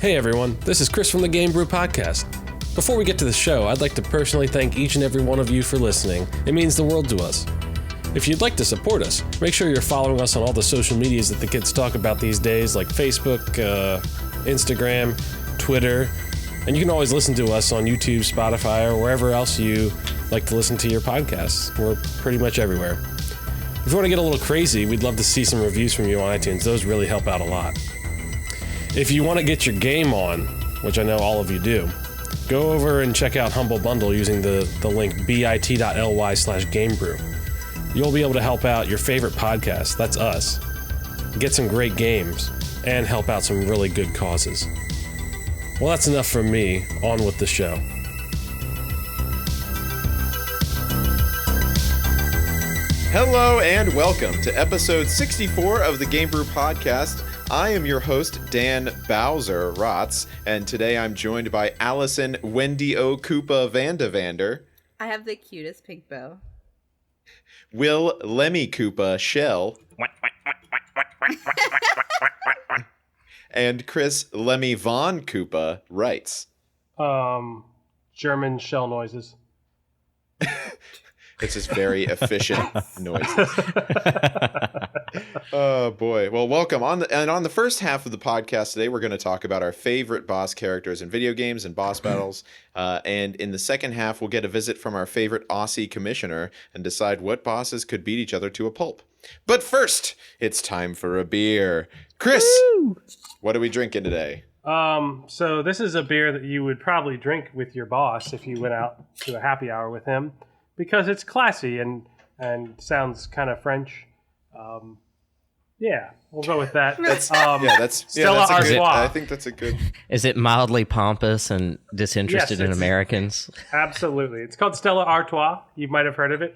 Hey everyone, this is Chris from the Game Brew Podcast. Before we get to the show, I'd like to personally thank each and every one of you for listening. It means the world to us. If you'd like to support us, make sure you're following us on all the social medias that the kids talk about these days, like Facebook, Instagram, Twitter, and you can always listen to us on YouTube, Spotify, or wherever else you like to listen to your podcasts. We're pretty much everywhere. If you want to get a little crazy, we'd love to see some reviews from you on iTunes. Those really help out a lot. If you want to get your game on, which I know all of you do, go over and check out Humble Bundle using the link bit.ly/gamebrew. You'll be able to help out your favorite podcast, that's us, get some great games, and help out some really good causes. Well, that's enough from me. On with the show. Hello and welcome to episode 64 of the Game Brew Podcast. I am your host, Dan Bowser Rotz, and today I'm joined by Allison Wendy O. Koopa Vandavander. I have the cutest pink bow. Will Lemmy Koopa Shell. And Chris Lemmy Von Koopa writes. German shell noises. It's just very efficient noises. Oh boy. Well, welcome. On the first half of the podcast today, we're going to talk about our favorite boss characters in video games and boss battles. And in the second half, we'll get a visit from our favorite Aussie commissioner and decide what bosses could beat each other to a pulp. But first, it's time for a beer. Chris, what are we drinking today? So this is a beer that you would probably drink with your boss if you went out to a happy hour with him, because it's classy and sounds kind of French. Yeah, we'll go with that. Stella Artois. I think that's a good. Is it mildly pompous and disinterested in Americans? Absolutely. It's called Stella Artois. You might have heard of it.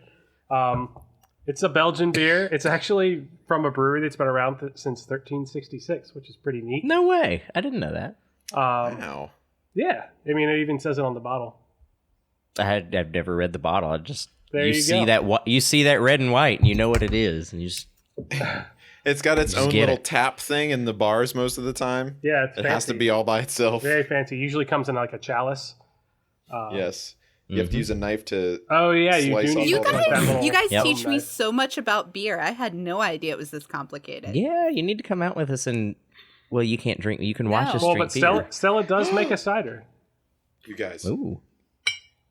It's a Belgian beer. It's actually from a brewery that's been around since 1366, which is pretty neat. No way. I didn't know that. Wow. Yeah. I mean, it even says it on the bottle. I've never read the bottle. I just you see go. you see that red and white, and you know what it is, and you just. It's got its own little tap thing in the bars most of the time. Yeah, it's it fancy. has to be all by itself. Very fancy. Usually comes in like a chalice. Yes. You have to use a knife to. Oh yeah, slice you do. You guys teach me so much about beer. I had no idea it was this complicated. Yeah, you need to come out with us and. Well, you can't drink. You can watch us drink but beer. Stella does make a cider. You guys. Ooh.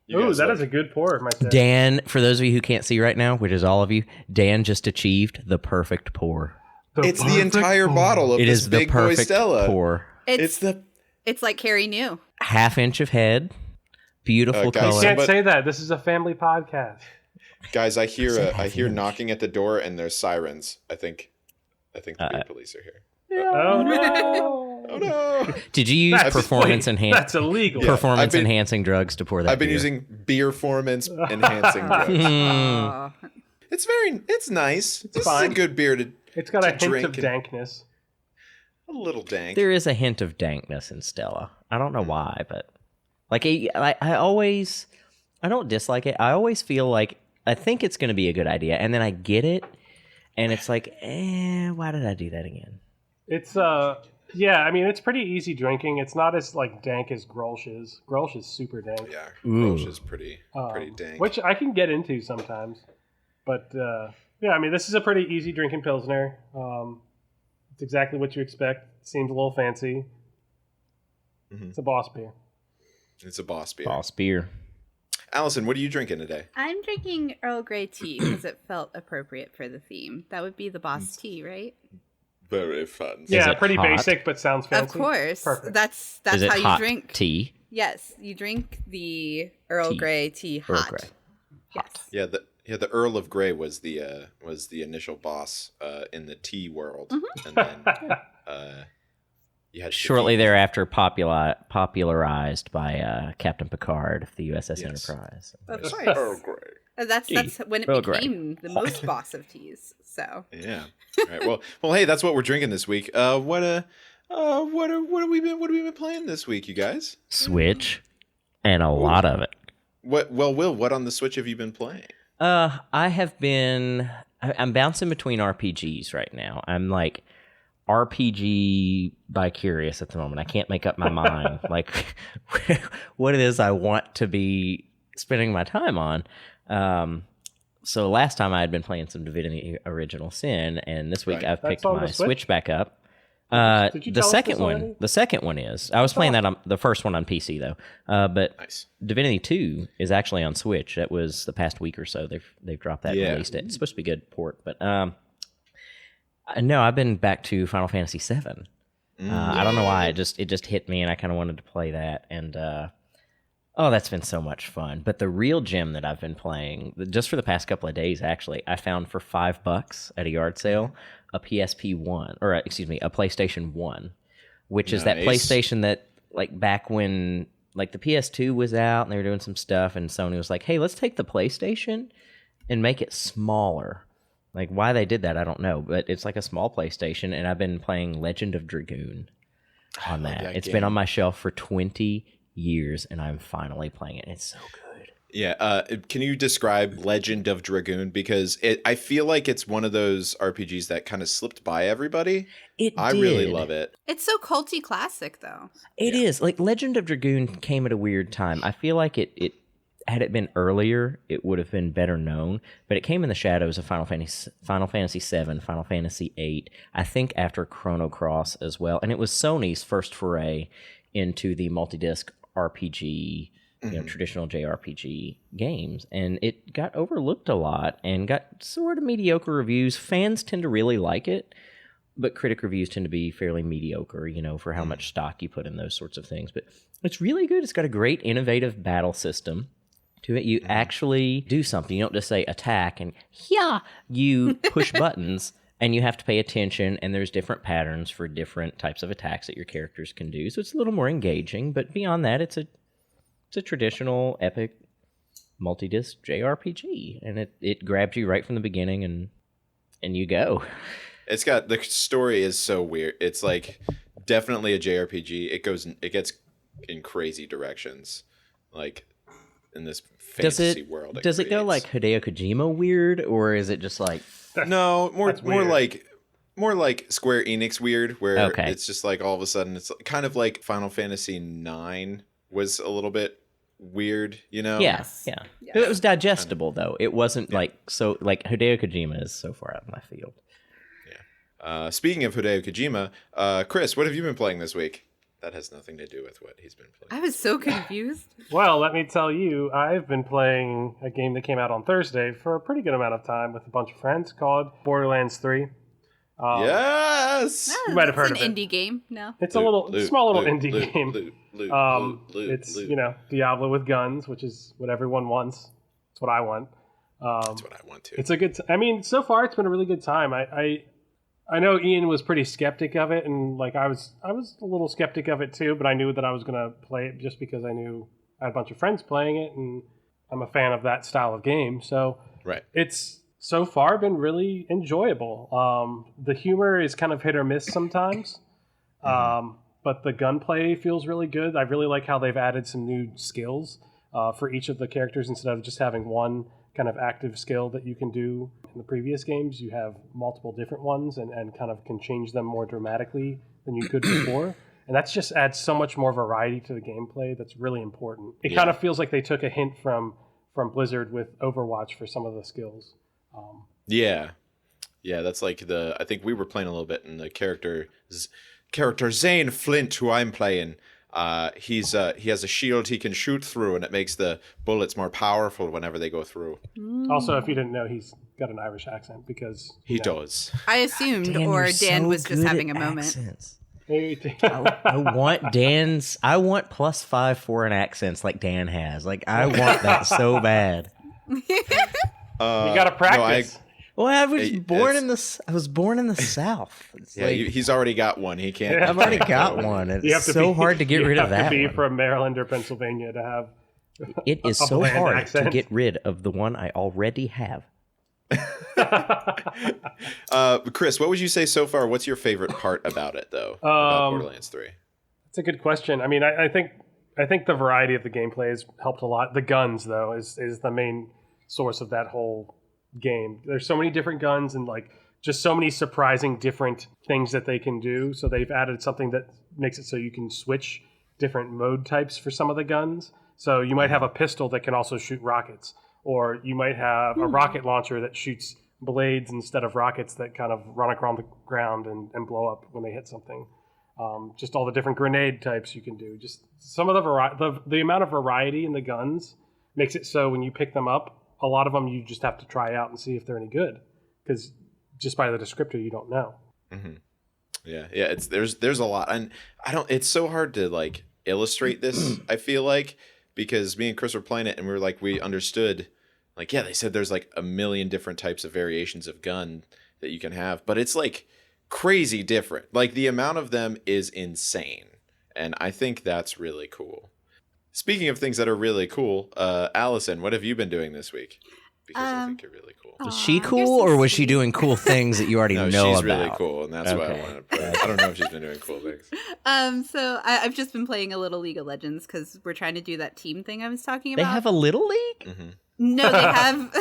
That is a good pour, my friend. Dan, for those of you who can't see right now, which is all of you, Dan just achieved the perfect pour. It's the entire bottle of this big boy Stella. Pour. It's like Carrie knew. Half-inch of head, beautiful guys, color. You can't say that. This is a family podcast. Guys, I hear knocking at the door and there's sirens. I think the beer police are here. Oh no! Oh no! Did you use That's illegal. Performance-enhancing drugs to pour that I've been beer? using beer-formance-enhancing drugs. It's nice. This fine. is a good beer to It's got a hint drink of dankness. A little dank. There is a hint of dankness in Stella. I don't know why, but like I don't dislike it. I always feel like I think it's going to be a good idea, and then I get it, and it's like, why did I do that again? It's I mean, it's pretty easy drinking. It's not as like dank as Grolsch is. Grolsch is super dank. Yeah, Grolsch is pretty dank. Which I can get into sometimes. But I mean, this is a pretty easy drinking Pilsner. It's exactly what you expect. It seems a little fancy. Mm-hmm. It's a boss beer. It's a boss beer. Boss beer. Allison, what are you drinking today? I'm drinking Earl Grey tea because it felt appropriate for the theme. That would be the boss tea, right? Very fun. Yeah, it pretty hot? Basic, but sounds fancy. Of course. Perfect. That's Is it how hot you drink tea. Yes, you drink the Earl Grey tea hot. Earl Grey. Yes. The Earl of Grey was the initial boss in the tea world, and then you had shortly thereafter popularized by Captain Picard of the USS Enterprise. Of course. Earl Grey. That's when it Earl became the most boss of teas. So yeah. All right. Well, hey, that's what we're drinking this week. What have we been playing this week, you guys? Switch, and a lot of it. What on the Switch have you been playing? I'm bouncing between RPGs right now. I'm like RPG bi-curious at the moment. I can't make up my mind like what it is I want to be spending my time on. So last time I had been playing some Divinity Original Sin, and this week I've picked my Switch back up. Did you the tell us second this already? The second one is. I was playing that on the first one on PC though. But Nice. Divinity 2 is actually on Switch. That was the past week or so. They've dropped that and Yeah. released it. It's supposed to be a good port, but no, I've been back to Final Fantasy 7. I don't know why it just hit me, and I kind of wanted to play that, and oh, that's been so much fun. But the real gem that I've been playing, just for the past couple of days, actually, I found for $5 at a yard sale a PSP1, or excuse me, a PlayStation 1, which is that Nice. PlayStation that, like, back when, like, the PS2 was out and they were doing some stuff, and Sony was like, hey, let's take the PlayStation and make it smaller. Like, why they did that, I don't know, but it's like a small PlayStation, and I've been playing Legend of Dragoon on that. It's been on my shelf for 20 years, and I'm finally playing it. It's so good. Yeah, can you describe Legend of Dragoon? Because I feel like it's one of those RPGs that kind of slipped by everybody. I really love it. It's so culty classic, though. It is. Like, Legend of Dragoon came at a weird time. I feel like it had it been earlier, it would have been better known, but it came in the shadows of Final Fantasy VII, Final Fantasy VIII, I think after Chrono Cross as well, and it was Sony's first foray into the multi-disc RPG, traditional JRPG games, and it got overlooked a lot and got sort of mediocre reviews. Fans tend to really like it, but critic reviews tend to be fairly mediocre, for how much stock you put in those sorts of things. But it's really good. It's got a great innovative battle system to it. You actually do something. You don't just say attack and you push buttons, and you have to pay attention, and there's different patterns for different types of attacks that your characters can do. So it's a little more engaging, but beyond that, it's a traditional epic multi-disc JRPG, and it grabs you right from the beginning, and you go. It's got, the story is so weird. It's like definitely a JRPG. It gets in crazy directions, like in this fantasy world. Does it go like Hideo Kojima weird, or is it just like no more like Square Enix weird, where Okay. it's just like all of a sudden it's kind of like Final Fantasy IX was a little bit weird, Yeah. Yes. It was digestible though. It wasn't like Hideo Kojima is so far out of my field. Speaking of Hideo Kojima, Chris, what have you been playing this week? That has nothing to do with what he's been playing. I was so confused. Well, let me tell you, I've been playing a game that came out on Thursday for a pretty good amount of time with a bunch of friends called Borderlands 3. Yes! You might have heard It's of an it. indie game. No. It's a small little indie game. It's Diablo with guns, which is what everyone wants. It's what I want. That's what I want to. It's a good. I mean, so far it's been a really good time. I know Ian was pretty skeptic of it, and like I was a little skeptic of it too. But I knew that I was gonna play it just because I knew I had a bunch of friends playing it, and I'm a fan of that style of game. So Right. it's so far been really enjoyable. The humor is kind of hit or miss sometimes, but the gunplay feels really good. I really like how they've added some new skills for each of the characters. Instead of just having one kind of active skill that you can do in the previous games, you have multiple different ones and kind of can change them more dramatically than you could before. And that's just adds so much more variety to the gameplay. That's really important. It kind of feels like they took a hint from Blizzard with Overwatch for some of the skills. Yeah, that's like I think we were playing a little bit, and the character Zane Flint, who I'm playing, he has a shield he can shoot through, and it makes the bullets more powerful whenever they go through. Also, if you didn't know, he's got an Irish accent because He does. I assumed, Dan was just having a moment. I I want +5 foreign accents like Dan has. Like, I want that so bad. You gotta practice. Well, I was born in the South. It's Yeah, he's already got one. He can't. I've already got one. It's so hard to get rid of that. You have to be one. from Maryland or Pennsylvania to have. It is a so bland hard accent. to get rid of the one I already have. Chris, what would you say so far? What's your favorite part about it, though? About Borderlands 3? It's a good question. I mean, I think the variety of the gameplay has helped a lot. The guns, though, is the main source of that whole game. There's so many different guns, and like just so many surprising different things that they can do. So they've added something that makes it so you can switch different mode types for some of the guns. So you might have a pistol that can also shoot rockets, or you might have a rocket launcher that shoots blades instead of rockets that kind of run around the ground and blow up when they hit something. Just all the different grenade types you can do. Just some of the amount of variety in the guns makes it so when you pick them up, a lot of them you just have to try out and see if they're any good, because just by the descriptor you don't know. Yeah. There's a lot, and it's so hard to like illustrate this. I feel like, because me and Chris were playing it and we understood, like, yeah, they said there's like a million different types of variations of gun that you can have, but it's like crazy different. Like the amount of them is insane, and I think that's really cool. Speaking of things that are really cool, Allison, what have you been doing this week? Because I think you're really cool. Was she cool, or was she doing cool things that you already know she's about? really cool, and that's why I wanted to put it. I don't know if she's been doing cool things. So I've just been playing a little League of Legends because we're trying to do that team thing I was talking about. They have a little league? Mm-hmm. No, they have.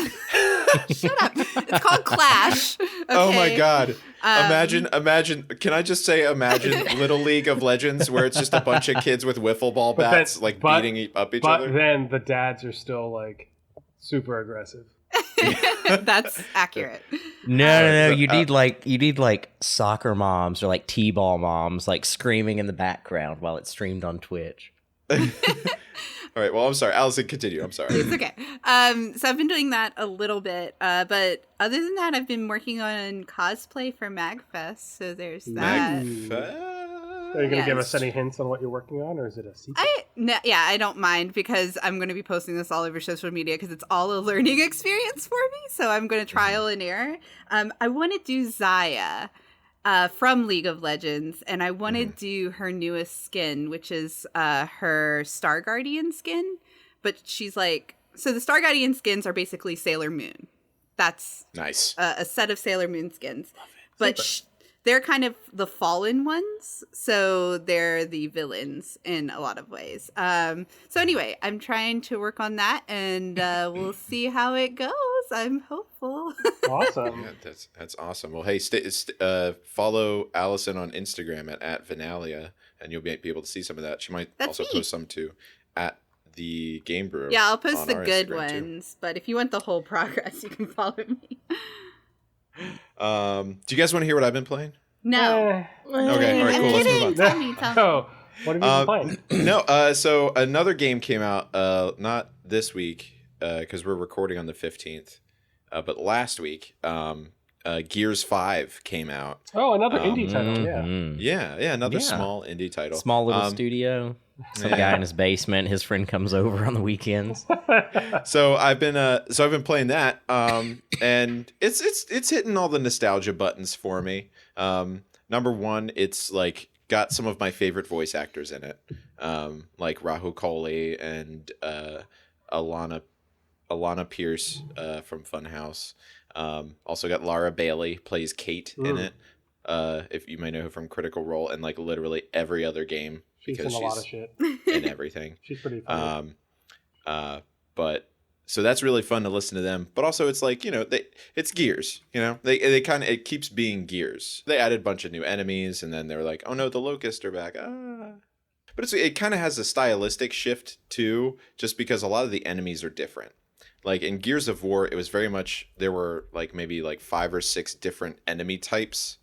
Shut up! It's called Clash. Okay? Oh my god! Imagine. Can I just say, imagine Little League of Legends, where it's just a bunch of kids with wiffle ball bats beating up each other. But then the dads are still like super aggressive. That's accurate. No. You need like soccer moms or like t-ball moms like screaming in the background while it's streamed on Twitch. All right. Well, I'm sorry, Allison. Continue. I'm sorry. It's okay. So I've been doing that a little bit, but other than that, I've been working on cosplay for MagFest. So there's that. MagFest. Are you going to give us any hints on what you're working on, or is it a secret? I don't mind, because I'm going to be posting this all over social media because it's all a learning experience for me. So I'm going to trial and error. I want to do Zaya from League of Legends, and I want to do her newest skin, which is her Star Guardian skin. But she's like, so the Star Guardian skins are basically Sailor Moon. That's nice. A set of Sailor Moon skins. But they're kind of the fallen ones, so they're the villains in a lot of ways. So anyway, I'm trying to work on that, and we'll see how it goes. I'm hopeful. Awesome. Yeah, that's awesome. Well, hey, follow Allison on Instagram at Vinalia, and you'll be able to see some of that. She might post some too at the Game Brew. Yeah, I'll post the good Instagram ones, too. But if you want the whole progress, you can follow me. Do you guys want to hear what I've been playing? No. Okay, all right, cool. Let's move on. Tell me. Oh, what have you been playing? No, so another game came out, not this week, because we're recording on the 15th, but last week, Gears 5 came out. Oh, another indie title, Yeah, another small indie title. Small little studio. Some guy in his basement. His friend comes over on the weekends. So I've been playing that, and it's hitting all the nostalgia buttons for me. Number one, it's like got some of my favorite voice actors in it, like Rahul Kohli and Alana Pierce from Funhouse. Also got Lara Bailey plays Kate in it. If you may know her from Critical Role and like literally every other game. She's in a lot of shit. In everything. She's pretty funny. But so that's really fun to listen to them. But also it's like, it's Gears, they kind of, it keeps being Gears. They added a bunch of new enemies, and then they were like, oh no, the Locusts are back. But it kind of has a stylistic shift too, just because a lot of the enemies are different. Like in Gears of War, it was very much, there were like maybe like 5 or 6 different enemy types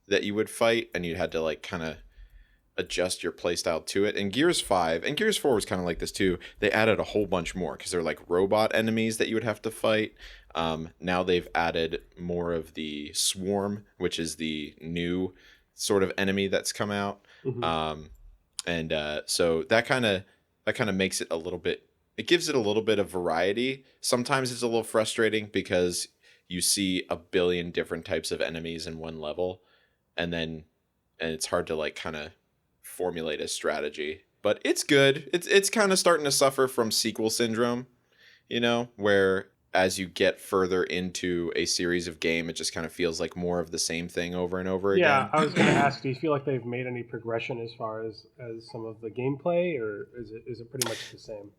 that you would fight, and you had to like kind of adjust your playstyle to it. In Gears 5, and Gears 4 was kind of like this too, they added a whole bunch more, because they're like robot enemies that you would have to fight. Now they've added more of the Swarm, which is the new sort of enemy that's come out. So that kind of makes it a little bit, it gives it a little bit of variety. Sometimes it's a little frustrating because you see a billion different types of enemies in one level, and it's hard to like kind of formulate a strategy. But it's good. It's kind of starting to suffer from sequel syndrome, where as you get further into a series of game, it just kind of feels like more of the same thing over and over again. Yeah, I was going to ask, do you feel like they've made any progression as far as some of the gameplay, or is it pretty much the same?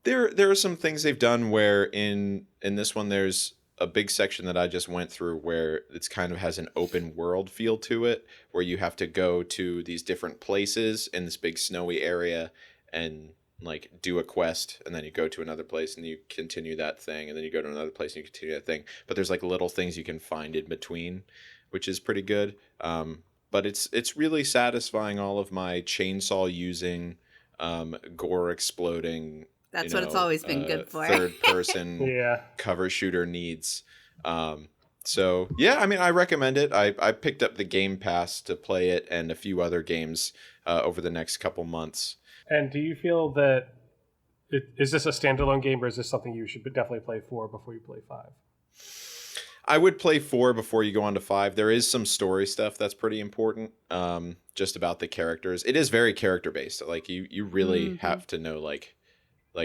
There are some things they've done where in this one there's a big section that I just went through where it's kind of has an open world feel to it, where you have to go to these different places in this big snowy area and like do a quest, and then you go to another place and you continue that thing, and then you go to another place and you continue that thing. But there's like little things you can find in between, which is pretty good. But it's really satisfying all of my chainsaw using, gore exploding. That's what it's always been good for. Third person cover shooter needs. So yeah, I mean, I recommend it. I picked up the Game Pass to play it and a few other games over the next couple months. And do you feel that is this a standalone game, or is this something you should definitely play 4 before you play 5? I would play 4 before you go on to 5. There is some story stuff that's pretty important, just about the characters. It is very character based. Like you really have to know like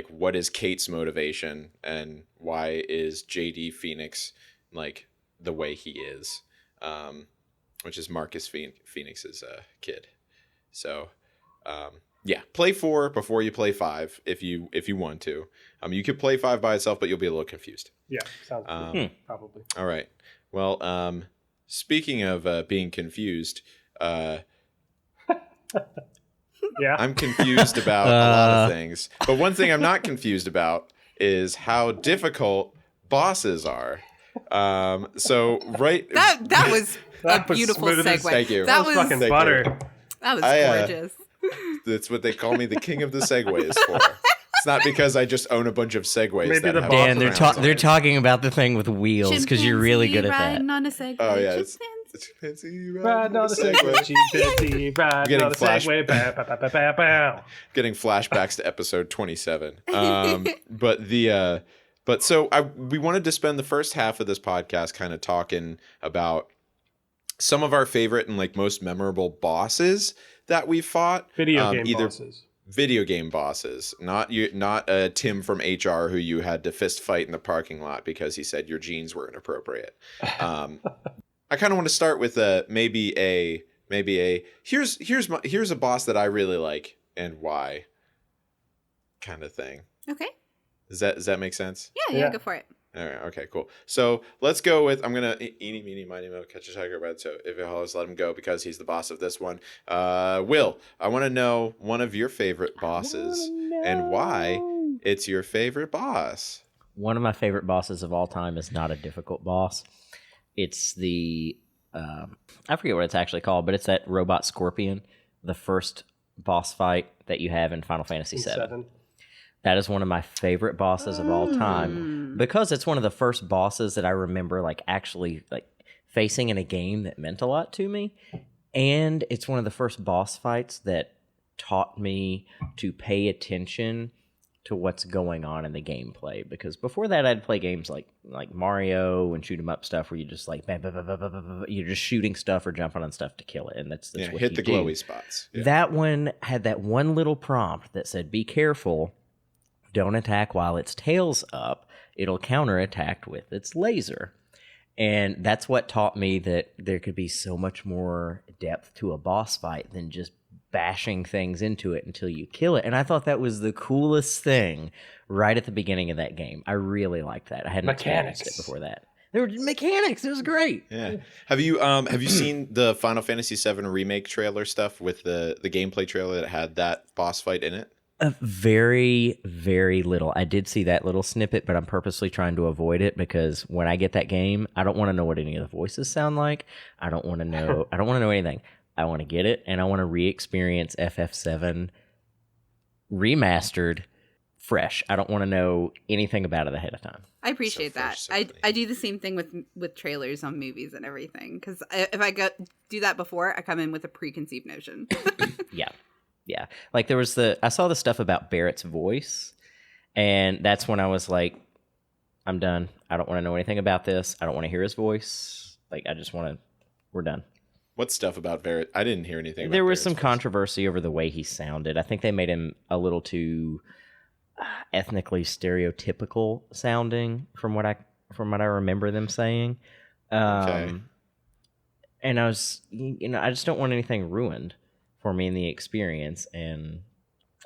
what is Kate's motivation and why is JD Phoenix like the way he is, which is Marcus Phoenix's kid. So. Yeah, play 4 before you play 5 if you want to. You could play 5 by itself, but you'll be a little confused. Yeah, sounds good. Probably. All right. Well, speaking of being confused, yeah, I'm confused about a lot of things. But one thing I'm not confused about is how difficult bosses are. So right, that was a was beautiful smooth as- segue. Thank you. That was was fucking butter. that was I, gorgeous. That's what they call me, the king of the segues for. It's not because I just own a bunch of segues. Maybe that the have boss- Dan, crowns on they're it. talking about the thing with wheels because you're really good at Riding that. on a Segway. Oh yeah, Chimpanzee. Riding on the Segway, chimpanzee, riding Getting on the flash- Segway, bow, bow, bow, bow, bow, bow. Getting flashbacks to episode 27. But so we wanted to spend the first half of this podcast kind of talking about some of our favorite and like most memorable bosses that we fought. Video game bosses. Video game bosses, not Tim from HR who you had to fist fight in the parking lot because he said your jeans were inappropriate. I kind of want to start with maybe a here's a boss that I really like and why kind of thing. Okay. Does that make sense? Yeah, go for it. All right. Okay. Cool. So let's go with. I'm gonna eeny meeny miny mo catch a tiger by the toe. If it hollows, let him go because he's the boss of this one. Will, I want to know one of your favorite bosses and why it's your favorite boss. One of my favorite bosses of all time is not a difficult boss. It's the I forget what it's actually called, but it's that robot scorpion, the first boss fight that you have in Final Fantasy VII. That is one of my favorite bosses of all time because it's one of the first bosses that I remember like actually like facing in a game that meant a lot to me. And it's one of the first boss fights that taught me to pay attention to what's going on in the gameplay, because before that I'd play games like Mario and shoot 'em up stuff where you just like bam, bam, bam, bam, bam, bam, you're just shooting stuff or jumping on stuff to kill it, and that's what hit you the do. glowy spots. Yeah. That one had that one little prompt that said, be careful, don't attack while its tail's up, it'll counterattack with its laser. And that's what taught me that there could be so much more depth to a boss fight than just bashing things into it until you kill it. And I thought that was the coolest thing right at the beginning of that game. I really liked that. I hadn't experienced it before that. There were mechanics. It was great. Yeah. Have you seen the Final Fantasy VII remake trailer stuff with the gameplay trailer that had that boss fight in it? Very, very little. I did see that little snippet, but I'm purposely trying to avoid it because when I get that game, I don't want to know what any of the voices sound like. I don't want to know. I don't want to know anything. I want to get it, and I want to re-experience FF7 remastered fresh. I don't want to know anything about it ahead of time. I appreciate So that. fresh, so I clean. do the same thing with trailers on movies and everything, because if I do that before, I come in with a preconceived notion. Yeah. Like there was I saw the stuff about Barrett's voice, and that's when I was like, I'm done. I don't want to know anything about this. I don't want to hear his voice. Like, we're done. What stuff about Barrett? I didn't hear anything about There was Barrett's some voice. controversy over the way he sounded. I think they made him a little too ethnically stereotypical sounding from what I remember them saying. Okay. And I was, I just don't want anything ruined for me in the experience. And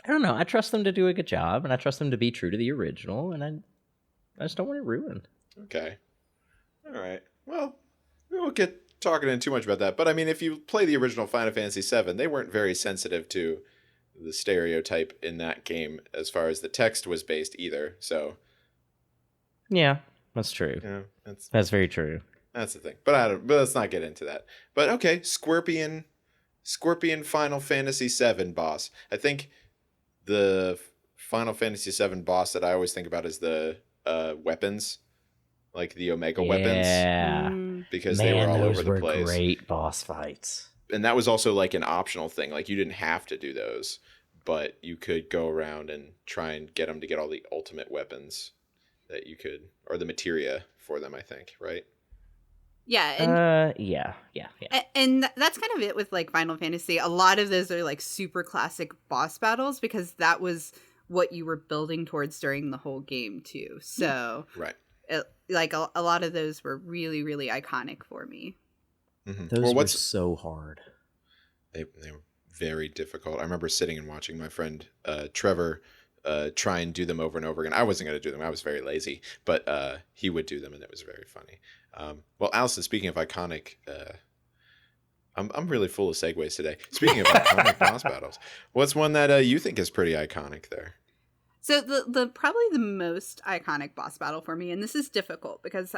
I don't know. I trust them to do a good job, and I trust them to be true to the original, and I just don't want it ruined. Okay. All right. Well, we won't get talking in too much about that. But I mean, if you play the original Final Fantasy VII, they weren't very sensitive to the stereotype in that game as far as the text was based either. So Yeah, that's true. yeah, That's very true. that's the thing. But let's not get into that. But okay, Scorpion Final Fantasy VII boss. I think the Final Fantasy VII boss that I always think about is the weapons, like the Omega weapons. Yeah. Because they were all over the those place. were great boss fights. And that was also like an optional thing. Like you didn't have to do those, but you could go around and try and get them to get all the ultimate weapons that you could, or the materia for them, I think, right? Yeah. And, yeah. and that's kind of it with like Final Fantasy. A lot of those are like super classic boss battles because that was what you were building towards during the whole game too. So Right. Like a lot of those were really, really iconic for me. Mm-hmm. Those were so hard. They were very difficult. I remember sitting and watching my friend Trevor try and do them over and over again. I wasn't going to do them. I was very lazy, but he would do them, and it was very funny. Well, Allison, speaking of iconic, I'm really full of segues today. Speaking of iconic boss battles, what's one that you think is pretty iconic there? So the probably the most iconic boss battle for me, and this is difficult because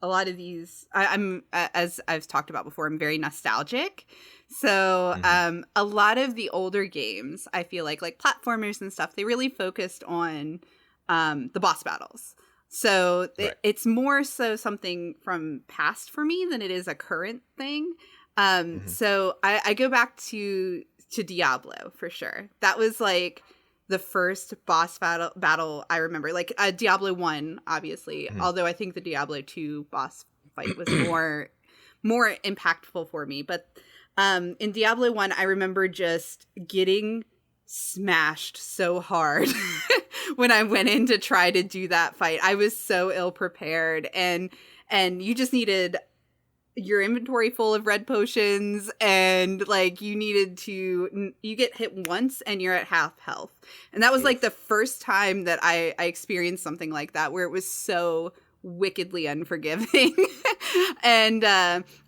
a lot of these I'm as I've talked about before, I'm very nostalgic. So a lot of the older games, I feel like platformers and stuff, they really focused on the boss battles. So it's more so something from past for me than it is a current thing. So I go back to Diablo for sure. That was like the first boss battle I remember, like Diablo 1, obviously, although I think the Diablo 2 boss fight was more impactful for me. But in Diablo 1, I remember just getting smashed so hard when I went in to try to do that fight. I was so ill prepared, and you just needed your inventory full of red potions, and like you get hit once and you're at half health. And that was like the first time that I experienced something like that, where it was so wickedly unforgiving. And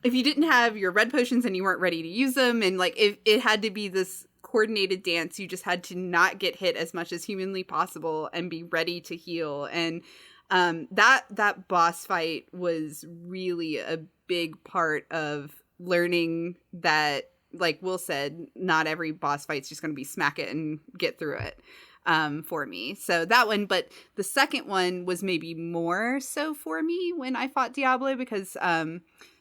if you didn't have your red potions and you weren't ready to use them, and like it had to be this coordinated dance, you just had to not get hit as much as humanly possible and be ready to heal. And that boss fight was really a big part of learning that, like Will said, not every boss fight's just going to be smack it and get through it for me. So that one, but the second one was maybe more so for me when I fought Diablo, because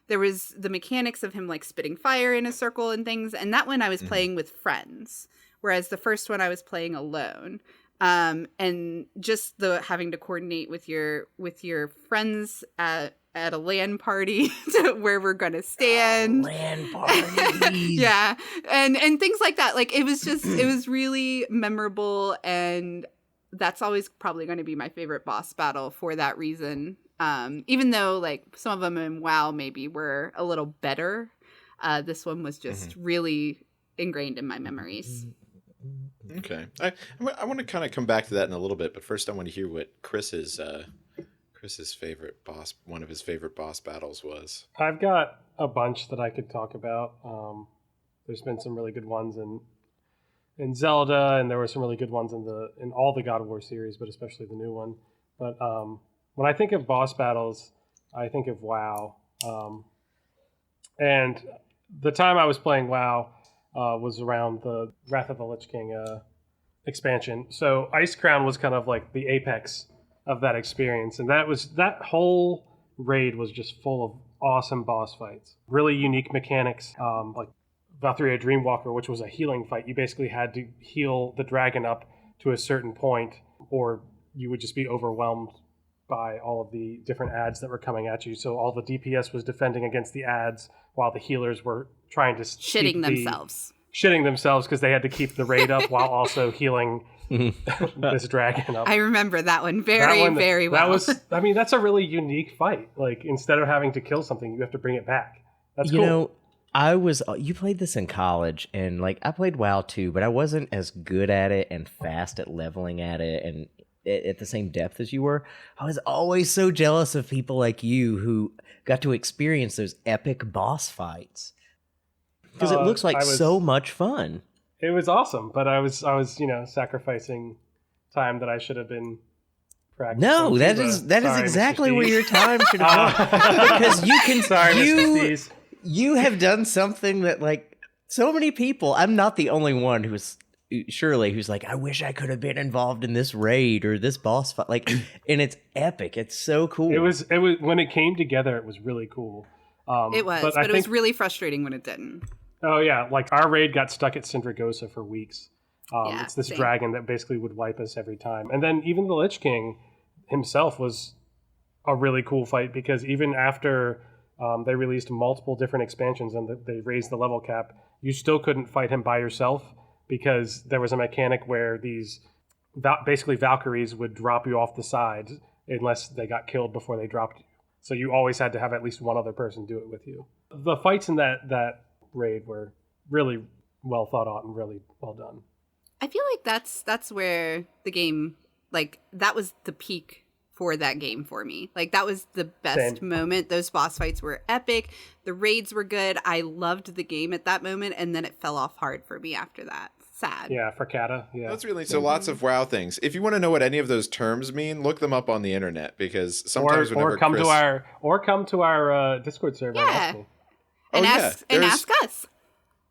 there was the mechanics of him like spitting fire in a circle and things, and that one I was playing with friends, whereas the first one I was playing alone. And just the having to coordinate with your friends at a LAN party to where we're gonna stand. LAN parties. Yeah. And things like that. Like it was really memorable, and that's always probably going to be my favorite boss battle for that reason. Even though like some of them in WoW maybe were a little better, this one was just really ingrained in my memories. Okay, I want to kind of come back to that in a little bit, but first I want to hear what Chris's favorite boss, one of his favorite boss battles was. I've got a bunch that I could talk about. There's been some really good ones in Zelda, and there were some really good ones in all the God of War series, but especially the new one. But when I think of boss battles, I think of WoW. And the time I was playing WoW was around the Wrath of the Lich King expansion. So Ice Crown was kind of like the apex of that experience, and that whole raid was just full of awesome boss fights, really unique mechanics, like Valkyria Dreamwalker, which was a healing fight. You basically had to heal the dragon up to a certain point, or you would just be overwhelmed by all of the different adds that were coming at you. So all the DPS was defending against the adds, while the healers were trying to shitting themselves because they had to keep the raid up while also healing this dragon up. I remember that one very well. That's a really unique fight. Like, instead of having to kill something, you have to bring it back. That's cool. You know, you played this in college, and like I played WoW too, but I wasn't as good at it and fast at leveling at it, and at the same depth as you were. I was always so jealous of people like you who got to experience those epic boss fights. Because it looks like so much fun. It was awesome, but I was sacrificing time that I should have been practicing. No, that is exactly where your time should have gone. Because you can. Sorry, Mr. Steez. You have done something that, like, so many people. I'm not the only one who's like, I wish I could have been involved in this raid or this boss fight. Like, and it's epic. It's so cool. It was when it came together. It was really cool. It was, but it was really frustrating when it didn't. Oh yeah, like our raid got stuck at Syndragosa for weeks. It's this same. dragon that basically would wipe us every time. And then even the Lich King himself was a really cool fight, because even after they released multiple different expansions and they raised the level cap, you still couldn't fight him by yourself, because there was a mechanic where these basically Valkyries would drop you off the side unless they got killed before they dropped you. So you always had to have at least one other person do it with you. The fights in that raid were really well thought out and really well done. I feel like that's where the game, like, that was the peak for that game for me. Like, that was the best moment. Those boss fights were epic. The raids were good. I loved the game at that moment, and then it fell off hard for me after that. Sad. Yeah, for Kata. Yeah, that's really so. Lots of WoW things. If you want to know what any of those terms mean, look them up on the internet, because sometimes or come to our Discord server. Yeah. And ask me. And ask us.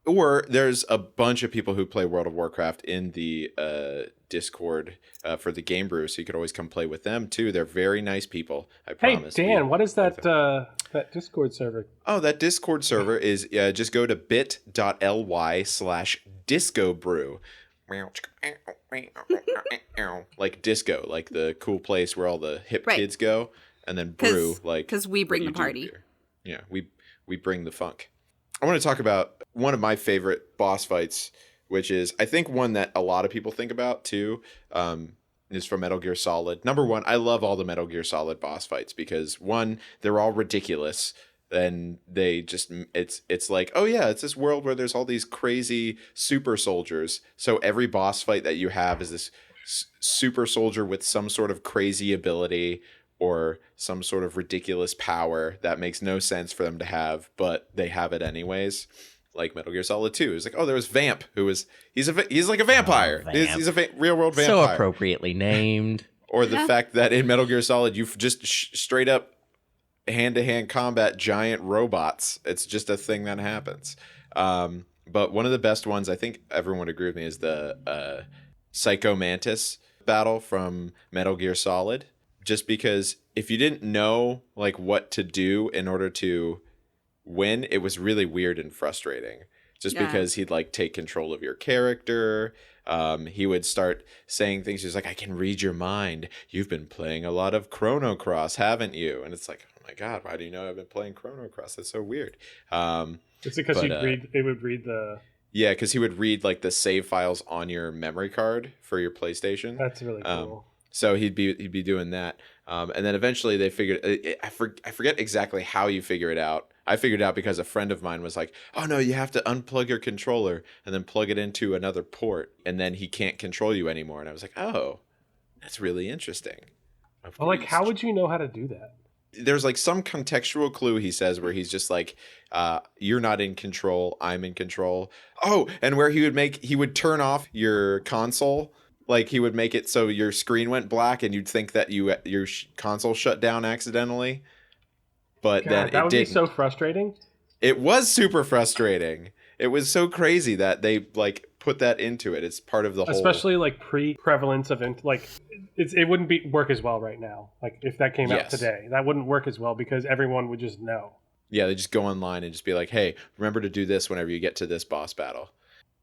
Or there's a bunch of people who play World of Warcraft in the Discord for the Game Brew, so you could always come play with them too. They're very nice people, I promise. Hey, Dan, what is that Discord server? Oh, that Discord server is just go to bit.ly/discobrew. Like disco, like the cool place where all the hip kids go, and then brew, like, because we bring the party. Yeah, we bring the funk. I want to talk about one of my favorite boss fights, which is, I think, one that a lot of people think about too, is from Metal Gear Solid. Number one, I love all the Metal Gear Solid boss fights because, one, they're all ridiculous. And they just, it's like, oh yeah, it's this world where there's all these crazy super soldiers. So every boss fight that you have is this super soldier with some sort of crazy ability or some sort of ridiculous power that makes no sense for them to have, but they have it anyways. Like Metal Gear Solid 2. It's like, oh, there was Vamp, he's like a vampire. He's a real world vampire. So appropriately named. Or the fact that in Metal Gear Solid, you just straight up hand-to-hand combat giant robots. It's just a thing that happens. But one of the best ones, I think everyone would agree with me, is the Psycho Mantis battle from Metal Gear Solid. Just because if you didn't know like what to do in order to win, it was really weird and frustrating. Just because he'd like take control of your character. He would start saying things. He's like, I can read your mind. You've been playing a lot of Chrono Cross, haven't you? And it's like, oh my God, why do you know I've been playing Chrono Cross? That's so weird. It's because it would read the... Yeah, because he would read like the save files on your memory card for your PlayStation. That's really cool. So he'd be doing that. And then eventually they figured... I forget exactly how you figure it out. I figured it out because a friend of mine was like, oh no, you have to unplug your controller and then plug it into another port, and then he can't control you anymore. And I was like, oh, that's really interesting. Well, like, how would you know how to do that? There's like some contextual clue, he says, where he's just like, you're not in control, I'm in control. Oh, and where he would turn off your console. Like, he would make it so your screen went black and you'd think that your console shut down accidentally. But God, then it that would didn't. Be so frustrating. It was super frustrating. It was so crazy that they like put that into it. It's part of the whole. Especially like pre-prevalence of it wouldn't work as well right now. Like if that came out today, that wouldn't work as well because everyone would just know. Yeah, they just go online and just be like, "Hey, remember to do this whenever you get to this boss battle."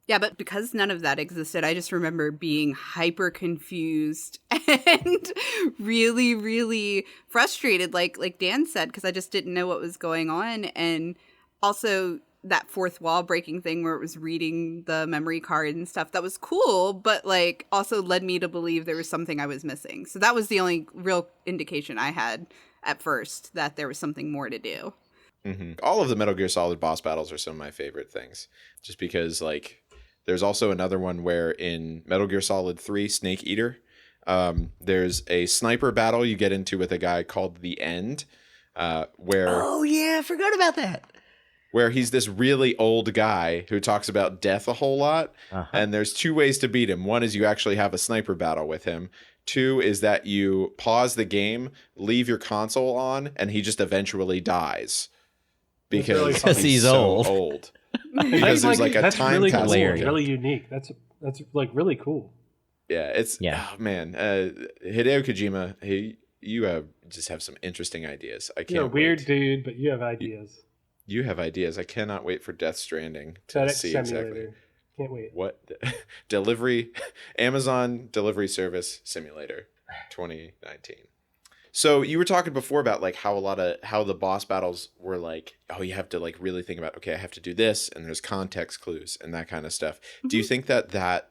Yeah, but because none of that existed, I just remember being hyper confused and really, really frustrated, like Dan said, because I just didn't know what was going on. And also that fourth wall breaking thing where it was reading the memory card and stuff, that was cool, but like also led me to believe there was something I was missing. So that was the only real indication I had at first that there was something more to do. Mm-hmm. All of the Metal Gear Solid boss battles are some of my favorite things, just because like... There's also another one where in Metal Gear Solid 3, Snake Eater, There's a sniper battle you get into with a guy called The End, where Oh yeah, I forgot about that. where he's this really old guy who talks about death a whole lot. And there's two ways to beat him. One is you actually have a sniper battle with him. Two is that you pause the game, leave your console on, and he just eventually dies because he's so old. Because there's like a time really capsule. cool, really unique. That's like really cool. Yeah, oh man, Hideo Kojima, you just have some interesting ideas. I can't. You're a weird wait. dude, but you have ideas. You have ideas. I cannot wait for Death Stranding to FedEx see Simulator. exactly Can't wait. what delivery Amazon delivery service simulator 2019. So you were talking before about like how the boss battles were like, oh, you have to like really think about, okay, I have to do this, and there's context clues and that kind of stuff. Do you think that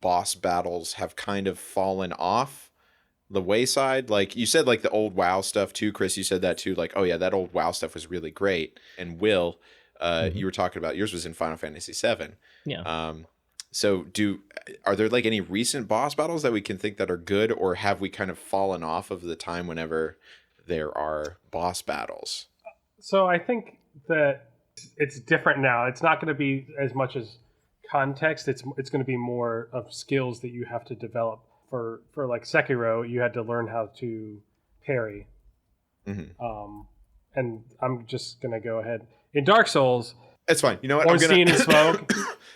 boss battles have kind of fallen off the wayside? Like you said, like the old WoW stuff too, Chris, you said that too, like, oh yeah, that old WoW stuff was really great. And Will, you were talking about yours was in Final Fantasy VII. Yeah. So are there like any recent boss battles that we can think that are good, or have we kind of fallen off of the time whenever there are boss battles? So I think that it's different now. It's not going to be as much as context. It's going to be more of skills that you have to develop. For like Sekiro, you had to learn how to parry. And I'm just going to go ahead. In Dark Souls, it's fine. You know what? Ornstein and Smoke.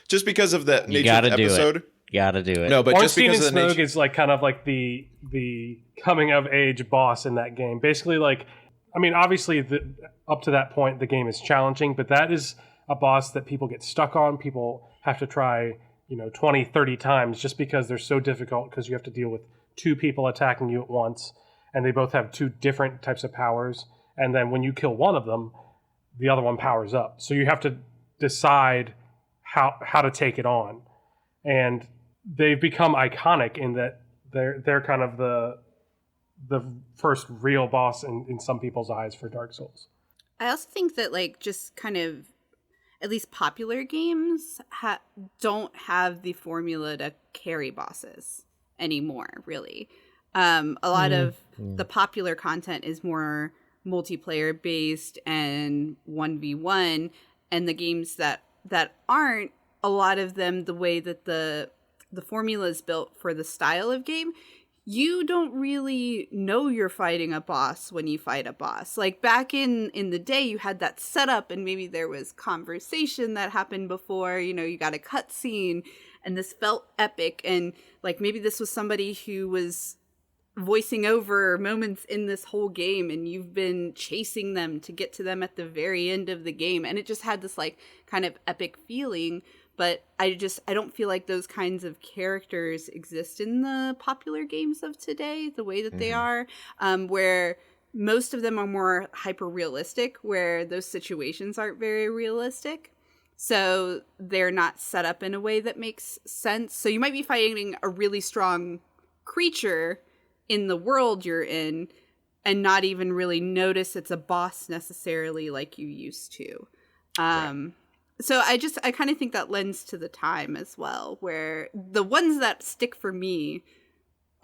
Just because of the nature of the episode. You gotta do it. No, but just Ornstein because and of the Smoke is like kind of like the coming of age boss in that game. Basically, like, I mean, obviously, up to that point, the game is challenging, but that is a boss that people get stuck on. People have to try, 20, 30 times just because they're so difficult, because you have to deal with two people attacking you at once, and they both have two different types of powers. And then when you kill one of them, the other one powers up. So you have to decide how to take it on. And they've become iconic in that they're kind of the first real boss in some people's eyes for Dark Souls. I also think that like just kind of at least popular games don't have the formula to carry bosses anymore, really. A lot of the popular content is more multiplayer based and 1v1, and the games that aren't, a lot of them, the way that the formula is built for the style of game, you don't really know you're fighting a boss when you fight a boss. Like back in the day, you had that setup, and maybe there was conversation that happened before, you got a cutscene, and this felt epic, and like maybe this was somebody who was voicing over moments in this whole game, and you've been chasing them to get to them at the very end of the game, and it just had this like kind of epic feeling. But I don't feel like those kinds of characters exist in the popular games of today, the way that they are, where most of them are more hyper realistic, where those situations aren't very realistic. So they're not set up in a way that makes sense. So you might be fighting a really strong creature in the world you're in and not even really notice it's a boss necessarily like you used to. Right. So I kind of think that lends to the time as well, where the ones that stick for me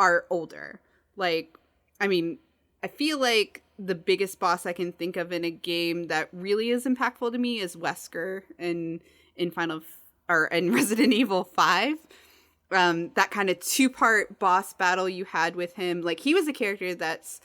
are older. Like, I mean, I feel like the biggest boss I can think of in a game that really is impactful to me is Wesker in Resident Evil 5. That kind of 2-part boss battle you had with him. Like, he was a character that's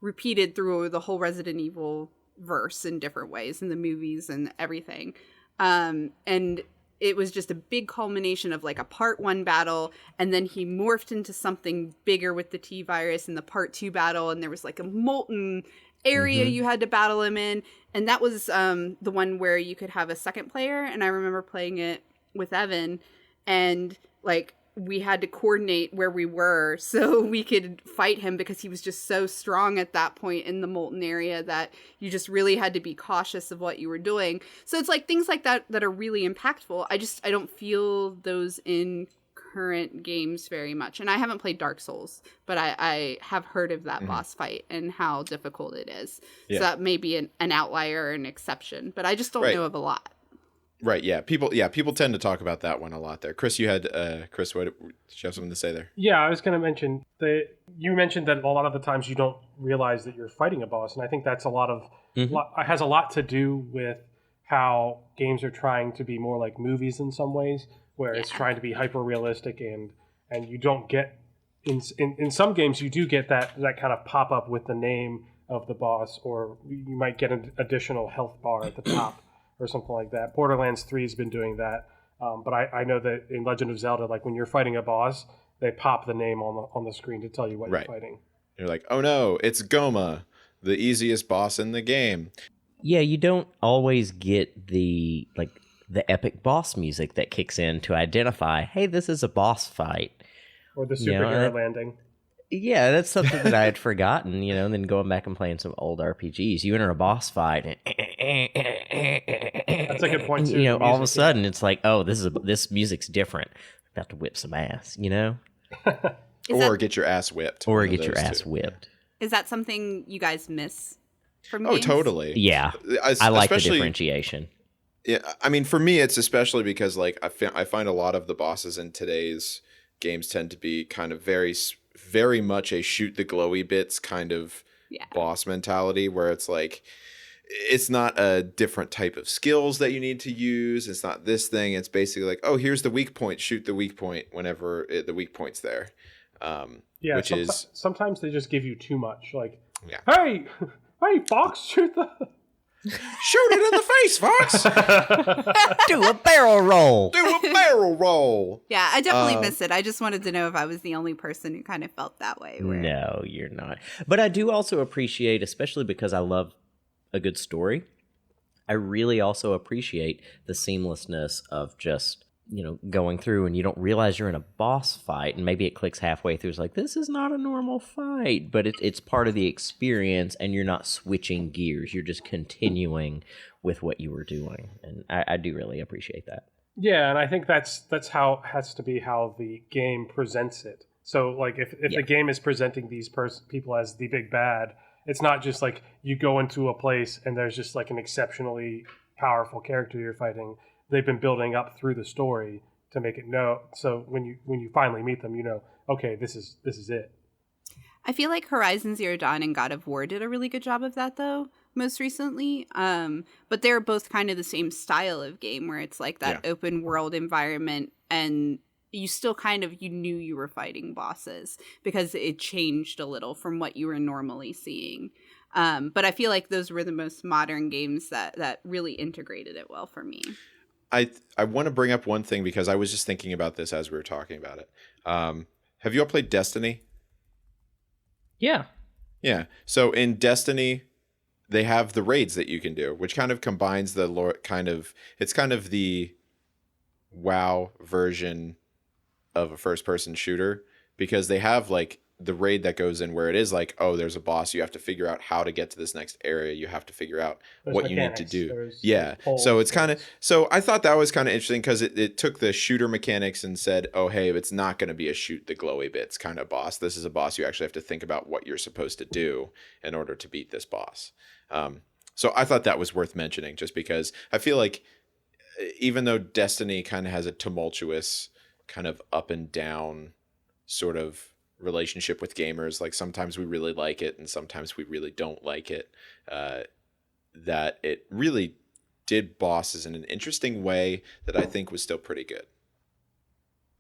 repeated through the whole Resident Evil verse in different ways in the movies and everything. And it was just a big culmination of like a part 1 battle, and then he morphed into something bigger with the T-virus in the part 2 battle, and there was like a molten area you had to battle him in, and that was the one where you could have a second player, and I remember playing it with Evan, and like we had to coordinate where we were so we could fight him, because he was just so strong at that point in the molten area that you just really had to be cautious of what you were doing. So it's like things like that are really impactful. I don't feel those in current games very much. And I haven't played Dark Souls, but I have heard of that boss fight and how difficult it is. Yeah. So that may be an outlier or an exception, but I just don't know of a lot. Right. Yeah. People tend to talk about that one a lot there. Chris, Chris, what did you have something to say there? Yeah, I was going to mention that you mentioned that a lot of the times you don't realize that you're fighting a boss, and I think that's has a lot to do with how games are trying to be more like movies in some ways, where it's trying to be hyper realistic, and you don't get in some games you do get that kind of pop up with the name of the boss, or you might get an additional health bar at the top. Or something like that. Borderlands 3 has been doing that, but I know that in Legend of Zelda, like when you're fighting a boss, they pop the name on the screen to tell you what you're fighting. You're like, oh no, it's Goma, the easiest boss in the game. Yeah, you don't always get the epic boss music that kicks in to identify, hey, this is a boss fight. Or the superhero landing. Yeah, that's something that I had forgotten, and then going back and playing some old RPGs. You enter a boss fight and that's a good point too. All of a sudden it's like, oh, this music's different. I'm about to whip some ass, Or get your ass whipped. Whipped. Is that something you guys miss from games? games? Totally. Yeah. I like the differentiation. Yeah, I mean, for me, it's especially because I find a lot of the bosses in today's games tend to be kind of very, very much a shoot the glowy bits kind of boss mentality, where it's like, it's not a different type of skills that you need to use. It's not this thing. It's basically like, oh, here's the weak point. Shoot the weak point whenever the weak point's there. Sometimes they just give you too much. Like, hey, Fox, shoot it in the face, Fox. Do a barrel roll. Yeah, I definitely miss it. I just wanted to know if I was the only person who kind of felt that way. No, you're not. But I do also appreciate, especially because I love a good story, I really also appreciate the seamlessness of just, going through and you don't realize you're in a boss fight, and maybe it clicks halfway through. It's like, this is not a normal fight, but it's part of the experience, and you're not switching gears. You're just continuing with what you were doing. And I do really appreciate that. Yeah, and I think that's how it has to be how the game presents it. So, like, if the game is presenting these people as the big bad, it's not just like you go into a place and there's just like an exceptionally powerful character you're fighting. They've been building up through the story to make it know. So when you finally meet them, okay, this is it. I feel like Horizon Zero Dawn and God of War did a really good job of that, though, most recently. But they're both kind of the same style of game, where it's like that open world environment, and you still you knew you were fighting bosses because it changed a little from what you were normally seeing. But I feel like those were the most modern games that really integrated it well for me. I want to bring up one thing, because I was just thinking about this as we were talking about it. Have you all played Destiny? Yeah. Yeah. So in Destiny, they have the raids that you can do, which kind of combines the lore. It's kind of the WoW version of a first-person shooter, because they have like the raid that goes in where it is like, oh, there's a boss, you have to figure out how to get to this next area, you have to figure out what you need to do. So it's kind of, so I thought that was kind of interesting, because it took the shooter mechanics and said, oh, hey, it's not going to be a shoot the glowy bits kind of boss. This is a boss you actually have to think about what you're supposed to do in order to beat this boss. So I thought that was worth mentioning, just because I feel like even though Destiny kind of has a tumultuous kind of up and down sort of relationship with gamers, like sometimes we really like it and sometimes we really don't like it, that it really did bosses in an interesting way that I think was still pretty good.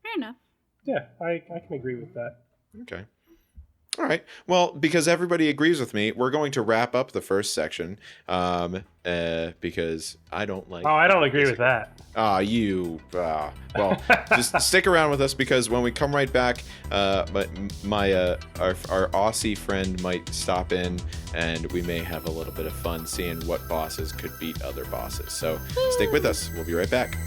Fair enough. Yeah, I can agree with that. Okay. All right. Well, because everybody agrees with me, we're going to wrap up the first section, because I don't like... Oh, I don't agree with that. Well, just stick around with us, because when we come right back, our Aussie friend might stop in, and we may have a little bit of fun seeing what bosses could beat other bosses. So stick with us. We'll be right back.